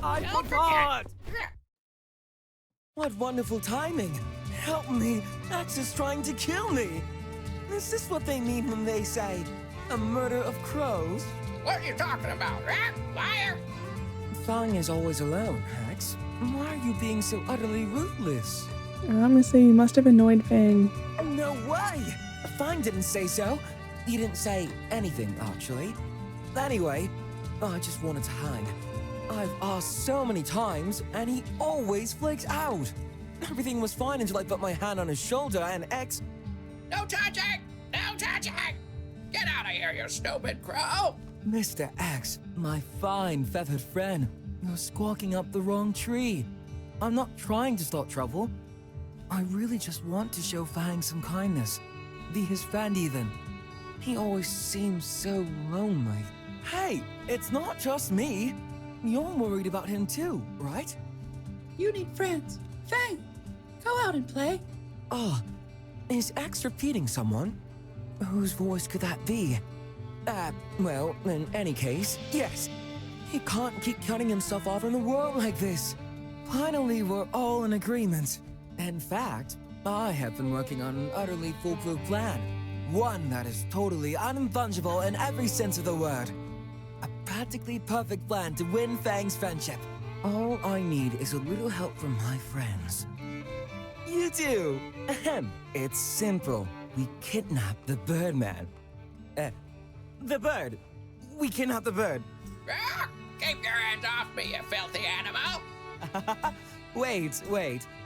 I forgot. What wonderful timing! Help me! Axe is trying to kill me! Is this what they mean when they say, a murder of crows? What are you talking about, rat? Liar? Fang is always alone, Axe. Why are you being so utterly ruthless? I'm gonna say you must have annoyed Fang. No way! Fang didn't say so. He didn't say anything, actually. Anyway, I just wanted to hang. I've asked so many times, and he always flakes out. Everything was fine until I put my hand on his shoulder and X. No touching! No touching! Get out of here, you stupid crow! Mr. X, my fine feathered friend, you're squawking up the wrong tree. I'm not trying to start trouble. I really just want to show Fang some kindness. Be his friend even. He always seems so lonely. Hey, it's not just me. You're worried about him too, right? You need friends. Fang, go out and play. Oh, is X repeating someone? Whose voice could that be? Well, in any case, yes. He can't keep cutting himself off in the world like this. Finally, we're all in agreement. In fact, I have been working on an utterly foolproof plan. One that is totally unfungible in every sense of the word. A practically perfect plan to win Fang's friendship. All I need is a little help from my friends. You do. Ahem. It's simple. We kidnap the Birdman. The bird. We kidnap the bird. Ah, keep your hands off me, you filthy animal! Wait.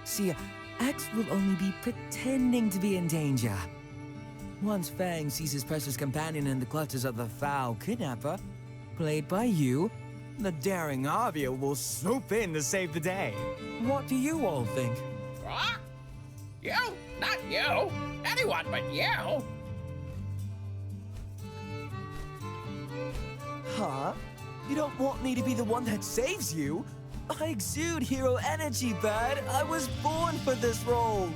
See, X will only be pretending to be in danger. Once Fang sees his precious companion in the clutches of the foul kidnapper, played by you, the daring Avia will swoop in to save the day. What do you all think? What? You? Not you! Anyone but you! Huh? You don't want me to be the one that saves you? I exude hero energy, Bird. I was born for this role.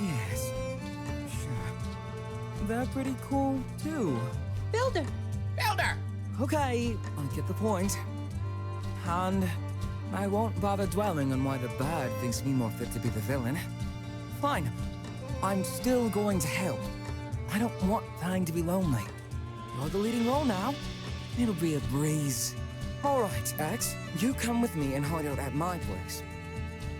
Yes. Sure. They're pretty cool, too. Builder. Builder! Okay, I get the point. And I won't bother dwelling on why the bird thinks me more fit to be the villain. Fine. I'm still going to help. I don't want Fang to be lonely. You're the leading role now. It'll be a breeze. All right, X, you come with me and hide out at my place.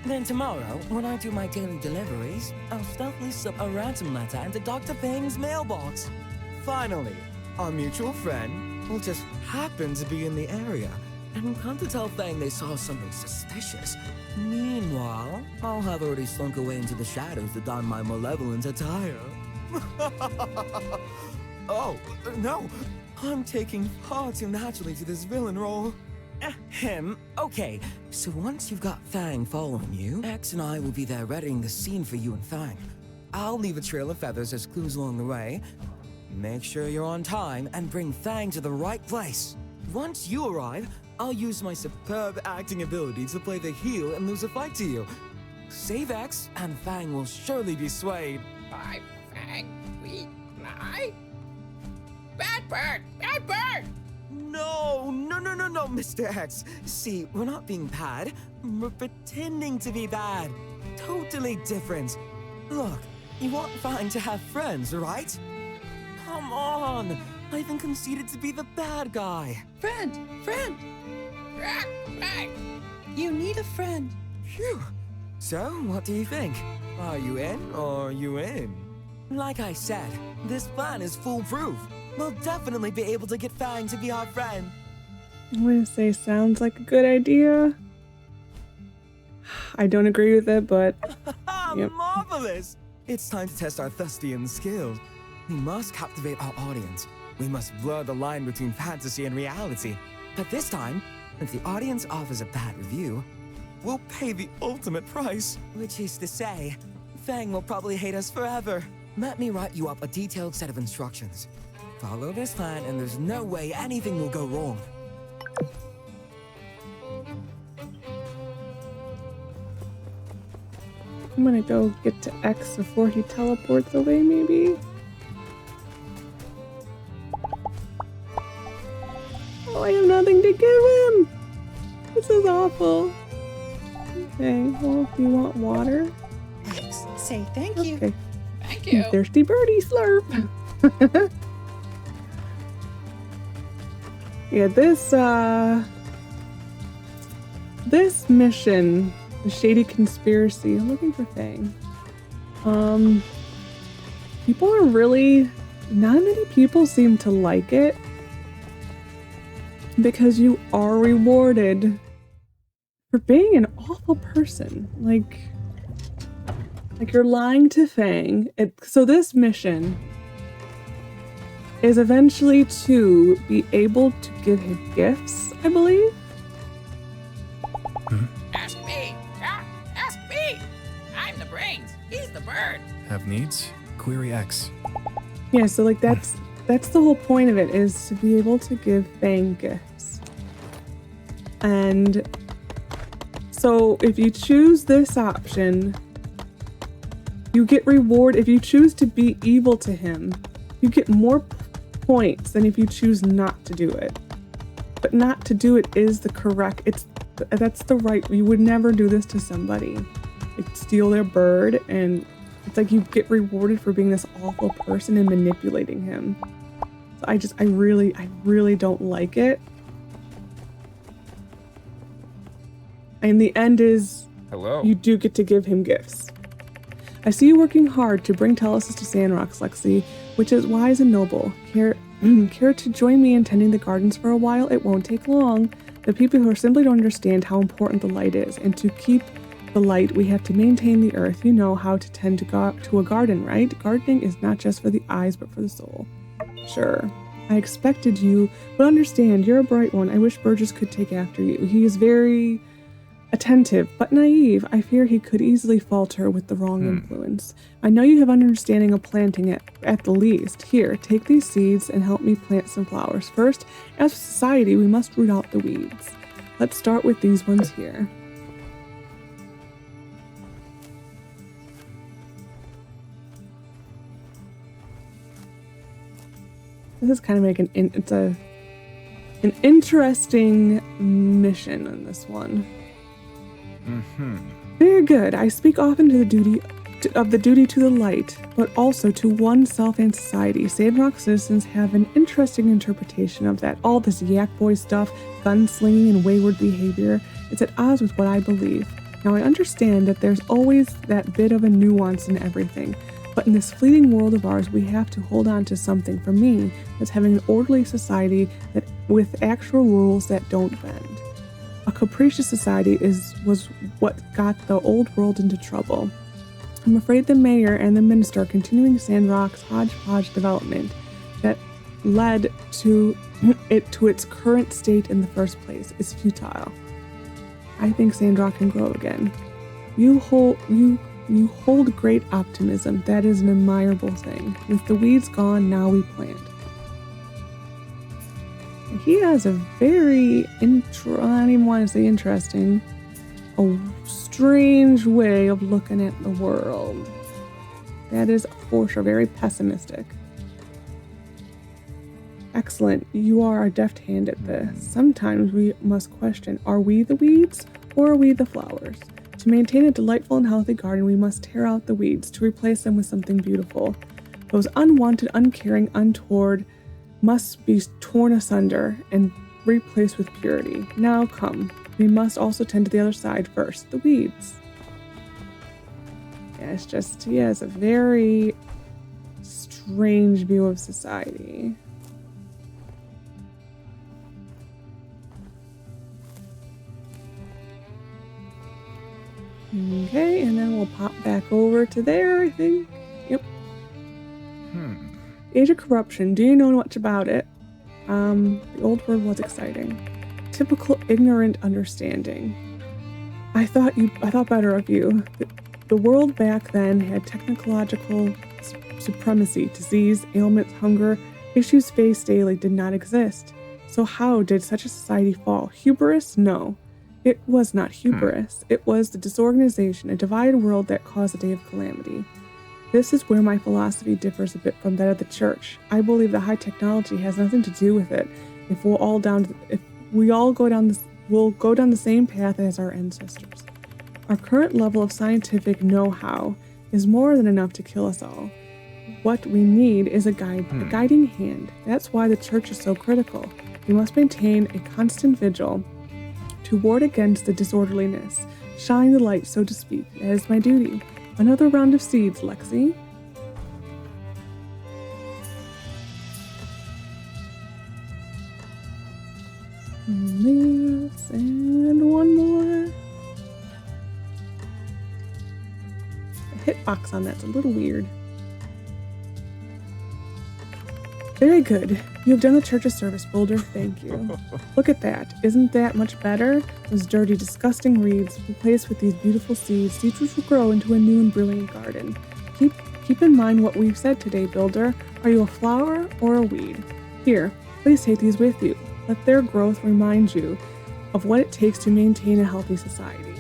Then tomorrow, when I do my daily deliveries, I'll stealthily slip a ransom letter into Dr. Ping's mailbox. Finally, our mutual friend will just happen to be in the area and come to tell Fang they saw something suspicious. Meanwhile, I'll have already slunk away into the shadows to don my malevolent attire. Oh, no. I'm taking far too naturally to this villain role. Ahem. Okay, so once you've got Fang following you, X and I will be there readying the scene for you and Fang. I'll leave a trail of feathers as clues along the way. Make sure you're on time and bring Fang to the right place. Once you arrive, I'll use my superb acting ability to play the heel and lose a fight to you. Save X, and Fang will surely be swayed. By Fang, we lie? Bad bird! Bad bird! No, Mr. X. See, we're not being bad. We're pretending to be bad. Totally different. Look, you want Fang to have friends, right? Come on. I even conceded to be the bad guy. Friend! Friend! Fang! You need a friend. Phew. So, what do you think? Are you in or are you in? Like I said, this plan is foolproof. We'll definitely be able to get Fang to be our friend. I'm gonna say sounds like a good idea. I don't agree with it, but yep. Marvelous! It's time to test our Thustian skills. We must captivate our audience. We must blur the line between fantasy and reality. But this time, if the audience offers a bad review, we'll pay the ultimate price. Which is to say, Fang will probably hate us forever. Let me write you up a detailed set of instructions. Follow this plan and there's no way anything will go wrong. I'm gonna go get to X before he teleports away, maybe? Oh, I have nothing to give him! This is awful. Okay, well, if you want water... X, say thank you. Okay. Thank you. Thirsty birdie slurp! Yeah, this mission, the Cheery Conspiracy, I'm looking for Fang. People are really, not many people seem to like it because you are rewarded for being an awful person. Like you're lying to Fang. So this mission is eventually to be able to give him gifts, I believe. Ask me! Ask me! I'm the brains. He's the bird. Have needs? Query X. Yeah, so like that's the whole point of it, is to be able to give Fang gifts. And so if you choose this option, you get reward. If you choose to be evil to him, you get more points than if you choose not to do it. But not to do it is the correct, that's the right, you would never do this to somebody. Like steal their bird, and it's like you get rewarded for being this awful person and manipulating him. So I really don't like it. And the end is, Hello. you do get to give him gifts. I see you working hard to bring Telesis to Sandrock, Lexi, which is wise and noble. Care to join me in tending the gardens for a while? It won't take long. The people who simply don't understand how important the light is, and to keep the light, we have to maintain the earth. You know how to tend to a garden, right? Gardening is not just for the eyes, but for the soul. Sure. I expected you would understand. You're a bright one. I wish Burgess could take after you. He is very attentive, but naive. I fear he could easily falter with the wrong influence. I know you have an understanding of planting it, at the least. Here, take these seeds and help me plant some flowers. First, as a society, we must root out the weeds. Let's start with these ones here. This is kind of like an interesting mission on this one. Very good. I speak often to the duty to the light, but also to oneself and society. Sandrock citizens have an interesting interpretation of that. All this yak boy stuff, gunslinging and wayward behavior, it's at odds with what I believe. Now I understand that there's always that bit of a nuance in everything, but in this fleeting world of ours, we have to hold on to something. For me, that's having an orderly society that with actual rules that don't bend. A capricious society was what got the old world into trouble. I'm afraid the mayor and the minister continuing Sandrock's hodgepodge development that led to its current state in the first place is futile. I think Sandrock can grow again. You hold great optimism. That is an admirable thing. With the weeds gone, now we plant. He has a very I don't even want to say interesting, a strange way of looking at the world. That is for sure very pessimistic. Excellent. You are a deft hand at this. Sometimes we must question, are we the weeds or are we the flowers? To maintain a delightful and healthy garden, we must tear out the weeds to replace them with something beautiful. Those unwanted, uncaring, untoward must be torn asunder and replaced with purity. Now come, we must also tend to the other side first, the weeds. Yeah, it's just, he has a very strange view of society. Okay, and then we'll pop back over to there, I think. Yep. Age of Corruption. Do you know much about it? The old world was exciting. Typical ignorant understanding. I thought better of you. The world back then had technological supremacy. Disease, ailments, hunger, issues faced daily did not exist. So how did such a society fall? Hubris? No. It was not hubris. It was the disorganization, a divided world that caused a day of calamity. This is where my philosophy differs a bit from that of the church. I believe that high technology has nothing to do with it. We'll go down the same path as our ancestors. Our current level of scientific know-how is more than enough to kill us all. What we need is a guiding hand. That's why the church is so critical. We must maintain a constant vigil to ward against the disorderliness. Shine the light, so to speak. That is my duty. Another round of seeds, Lexi. This and one more. The hitbox on that's a little weird. Very good. You have done the church's service, Boulder. Thank you. Look at that. Isn't that much better? Those dirty, disgusting reeds replaced with these beautiful seeds which will grow into a new and brilliant garden. Keep in mind what we've said today, Builder. Are you a flower or a weed? Here, please take these with you. Let their growth remind you of what it takes to maintain a healthy society.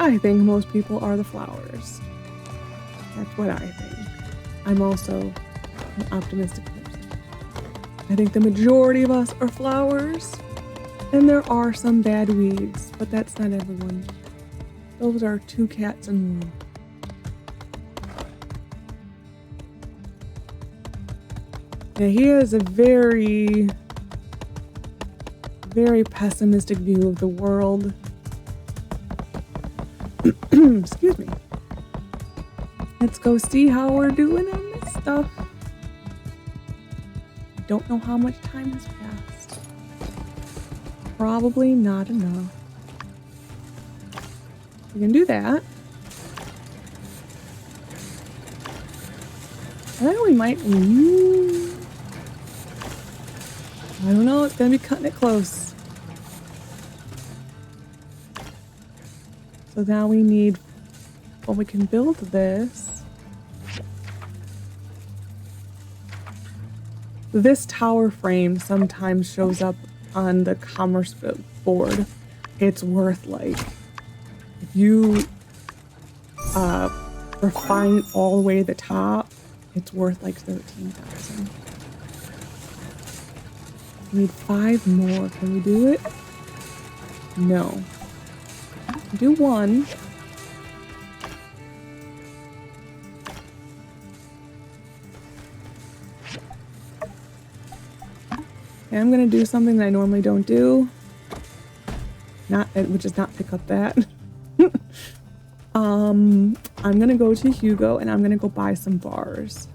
I think most people are the flowers. That's what I think. I'm also an optimistic person. I think the majority of us are flowers, and there are some bad weeds, but that's not everyone. Those are 2 cats and 1. Yeah, he has a very, very pessimistic view of the world. Excuse me. Let's go see how we're doing on this stuff. I don't know how much time has passed. Probably not enough. We can do that. I think we might. I don't know. It's gonna be cutting it close. So now we need. Well, we can build this. This tower frame sometimes shows up on the commerce board. It's worth, like, if you refine it all the way to the top, it's worth like 13,000. We need 5 more. Can we do it? No. Do 1. I'm gonna do something that I normally don't do. which is not pick up that. I'm gonna go to Hugo and I'm gonna go buy some bars.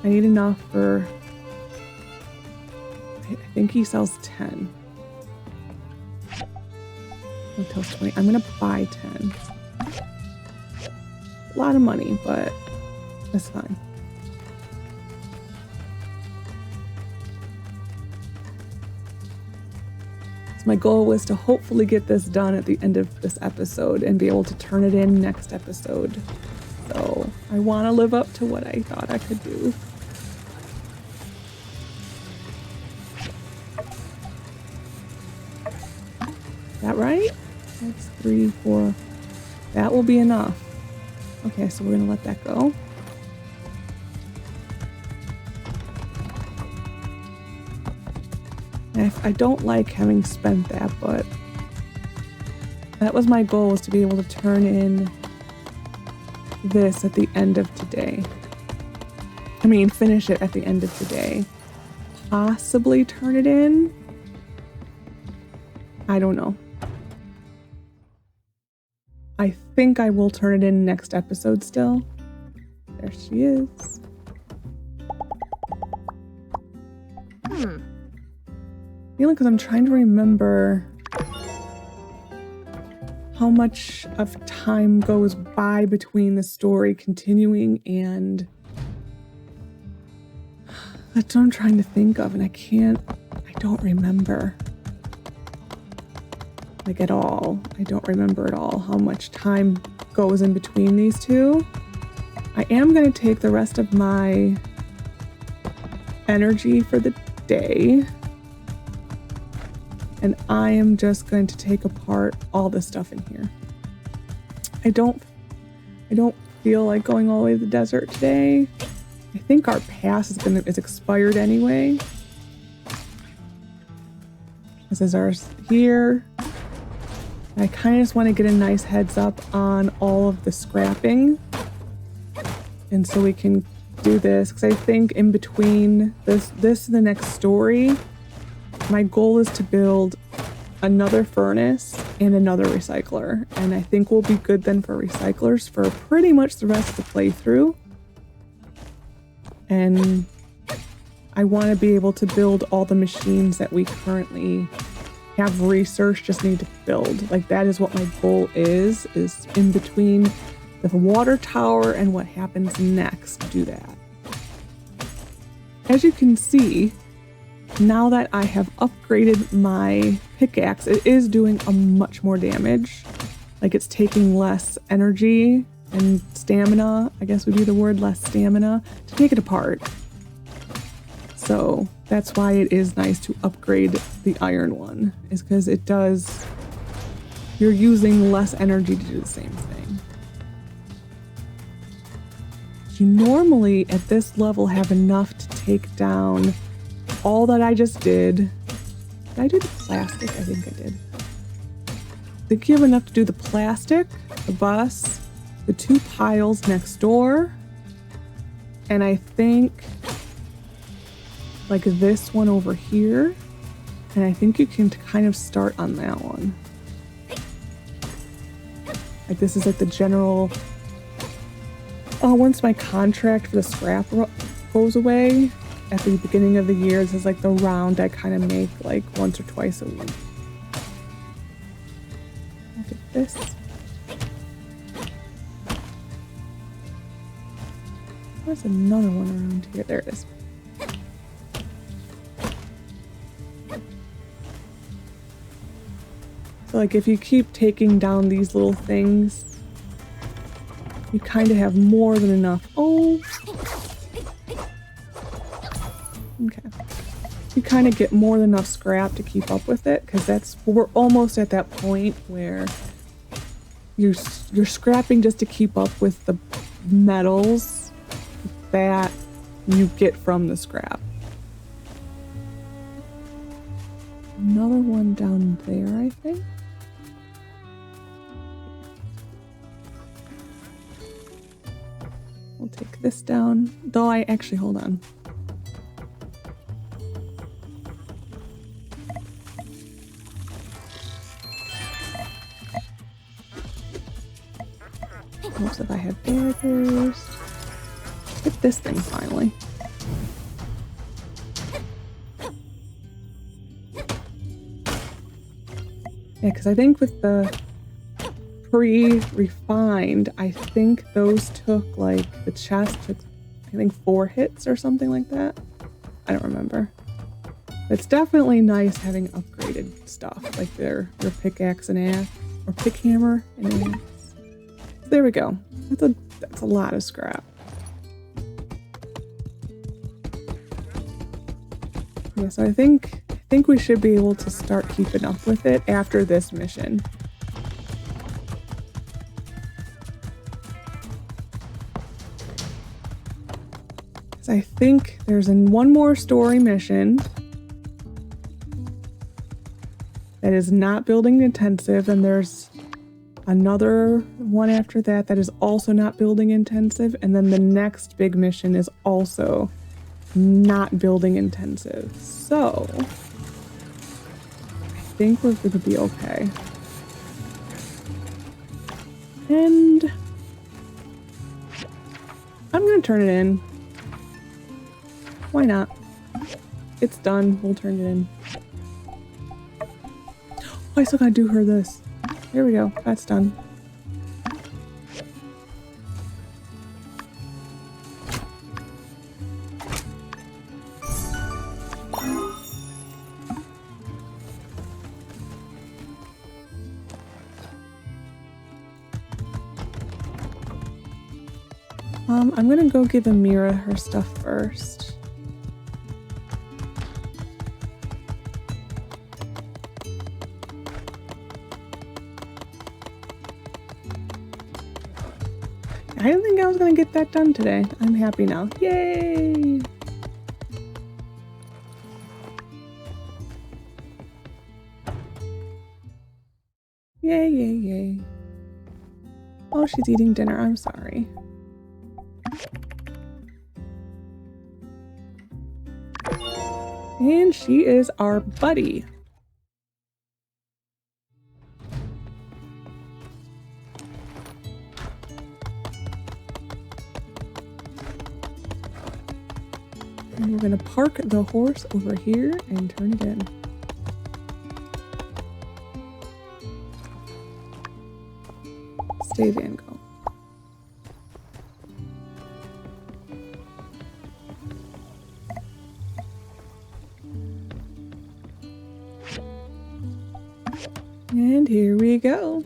I need enough for, I think he sells 10. Until 20. I'm gonna buy 10. A lot of money, but that's fine. So my goal was to hopefully get this done at the end of this episode and be able to turn it in next episode. So I want to live up to what I thought I could do. Is that right? That's 3, 4. That will be enough. Okay, so we're gonna let that go. I don't like having spent that, but that was my goal, was to be able to turn in this at the end of today. I mean, finish it at the end of today. Possibly turn it in. I don't know. I think I will turn it in next episode still. There she is. Mainly because I'm trying to remember how much of time goes by between the story continuing and that's what I'm trying to think of, and I don't remember. Like at all. I don't remember at all how much time goes in between these two. I am going to take the rest of my energy for the day. And I am just going to take apart all the stuff in here. I don't feel like going all the way to the desert today. I think our pass is expired anyway. This is ours here. I kind of just want to get a nice heads up on all of the scrapping. And so we can do this, because I think in between this and the next story, my goal is to build another furnace and another recycler. And I think we'll be good then for recyclers for pretty much the rest of the playthrough. And I want to be able to build all the machines that we currently have research, just need to build. Like, that is what my goal is in between the water tower and what happens next to do that. As you can see, now that I have upgraded my pickaxe, it is doing a much more damage. Like, it's taking less energy and stamina, I guess would be the word, less stamina, to take it apart. So that's why it is nice to upgrade the iron one, is because it does, you're using less energy to do the same thing. You normally at this level have enough to take down all that I just did. Did I do the plastic? I think I did. I think you have enough to do the plastic, the bus, the 2 piles next door, and I think like this one over here, and I think you can kind of start on that one. Like, this is like the general, once my contract for the scrap goes away at the beginning of the year, this is like the round I kind of make like once or twice a week. Look at this. There's another one around here. There it is. So like, if you keep taking down these little things, you kind of have more than enough. Oh, okay. You kind of get more than enough scrap to keep up with it, because we're almost at that point where you're scrapping just to keep up with the metals that you get from the scrap. Another one down there, I think. We'll take this down. Though hold on. Helps if I have daggers. Get this thing finally. Yeah, because I think with the pre-refined, I think those took, like, the chest took, I think, 4 hits or something like that. I don't remember. It's definitely nice having upgraded stuff, like your pickaxe and axe, or pick hammer and axe. There we go. That's a lot of scrap. Yeah, so I think we should be able to start keeping up with it after this mission. So I think there's one more story mission that is not building intensive, and there's another one after that that is also not building intensive, and then the next big mission is also not building intensive. So I think we're going to be okay. And I'm going to turn it in. Why not? It's done. We'll turn it in. Oh, I still gotta do her this. There we go. That's done. I'm gonna go give Amira her stuff first. I didn't think I was going to get that done today. I'm happy now. Yay! Yay, yay, yay. Oh, she's eating dinner. I'm sorry. And she is our buddy. And we're going to park the horse over here and turn it in. Stay Van Gogh. And here we go.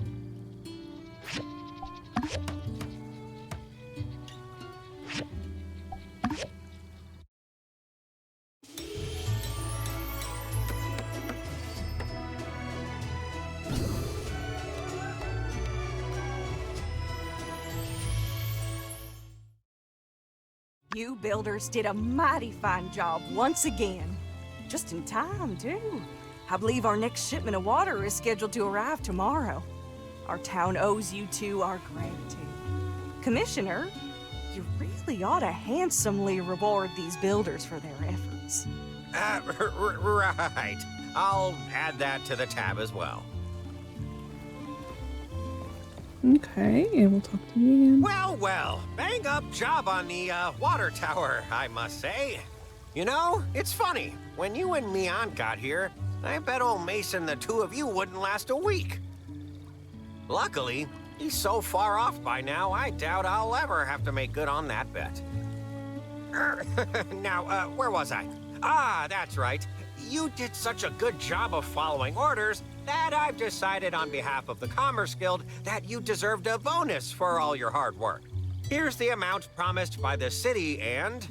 You builders did a mighty fine job once again. Just in time, too. I believe our next shipment of water is scheduled to arrive tomorrow. Our town owes you two our gratitude. Commissioner, you really ought to handsomely reward these builders for their efforts. Right. I'll add that to the tab as well. Okay, and we'll talk to you again. Well, bang up job on the water tower, I must say. You know, it's funny. When you and Mian got here, I bet old Mason the two of you wouldn't last a week. Luckily, he's so far off by now, I doubt I'll ever have to make good on that bet. Now, where was I? Ah, that's right. You did such a good job of following orders that I've decided on behalf of the Commerce Guild that you deserved a bonus for all your hard work. Here's the amount promised by the city and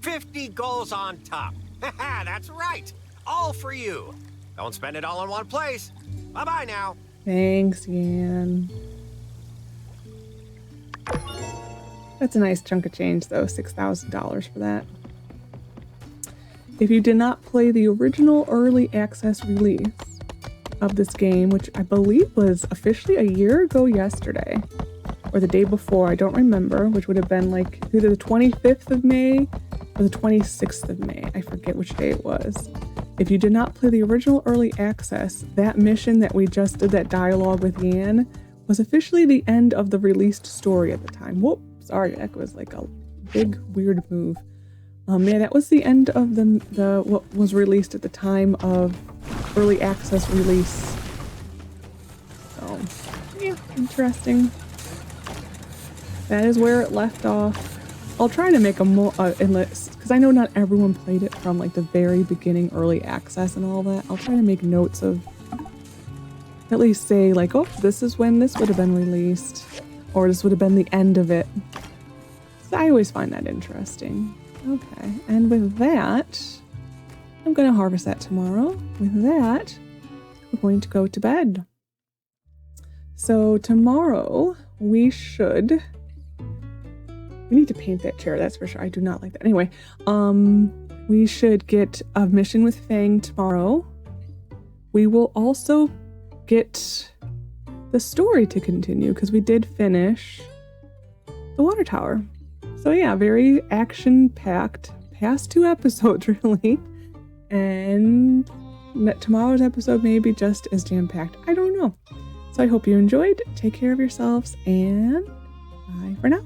50 goals on top. Haha, that's right. All for you. Don't spend it all in one place. Bye-bye now. Thanks, Yan. That's a nice chunk of change, though. $6,000 for that. If you did not play the original early access release of this game, which I believe was officially a year ago yesterday, or the day before, I don't remember, which would have been like either the 25th of May or the 26th of May. I forget which day it was. If you did not play the original early access, that mission that we just did, that dialogue with Yan, was officially the end of the released story at the time. Whoop, sorry, that was like a big weird move. Yeah, that was the end of the what was released at the time of early access release. So, yeah, interesting. That is where it left off. I'll try to make a more, because I know not everyone played it from like the very beginning, early access and all that. I'll try to make notes of, at least say like, oh, this is when this would have been released, or this would have been the end of it. So I always find that interesting. Okay, and with that, I'm going to harvest that tomorrow. With that, we're going to go to bed. So tomorrow, we need to paint that chair, that's for sure. I do not like that. Anyway, we should get a mission with Fang tomorrow. We will also get the story to continue, because we did finish the water tower. So yeah, very action-packed past 2 episodes, really. And tomorrow's episode may be just as jam-packed. I don't know. So I hope you enjoyed. Take care of yourselves, and bye for now.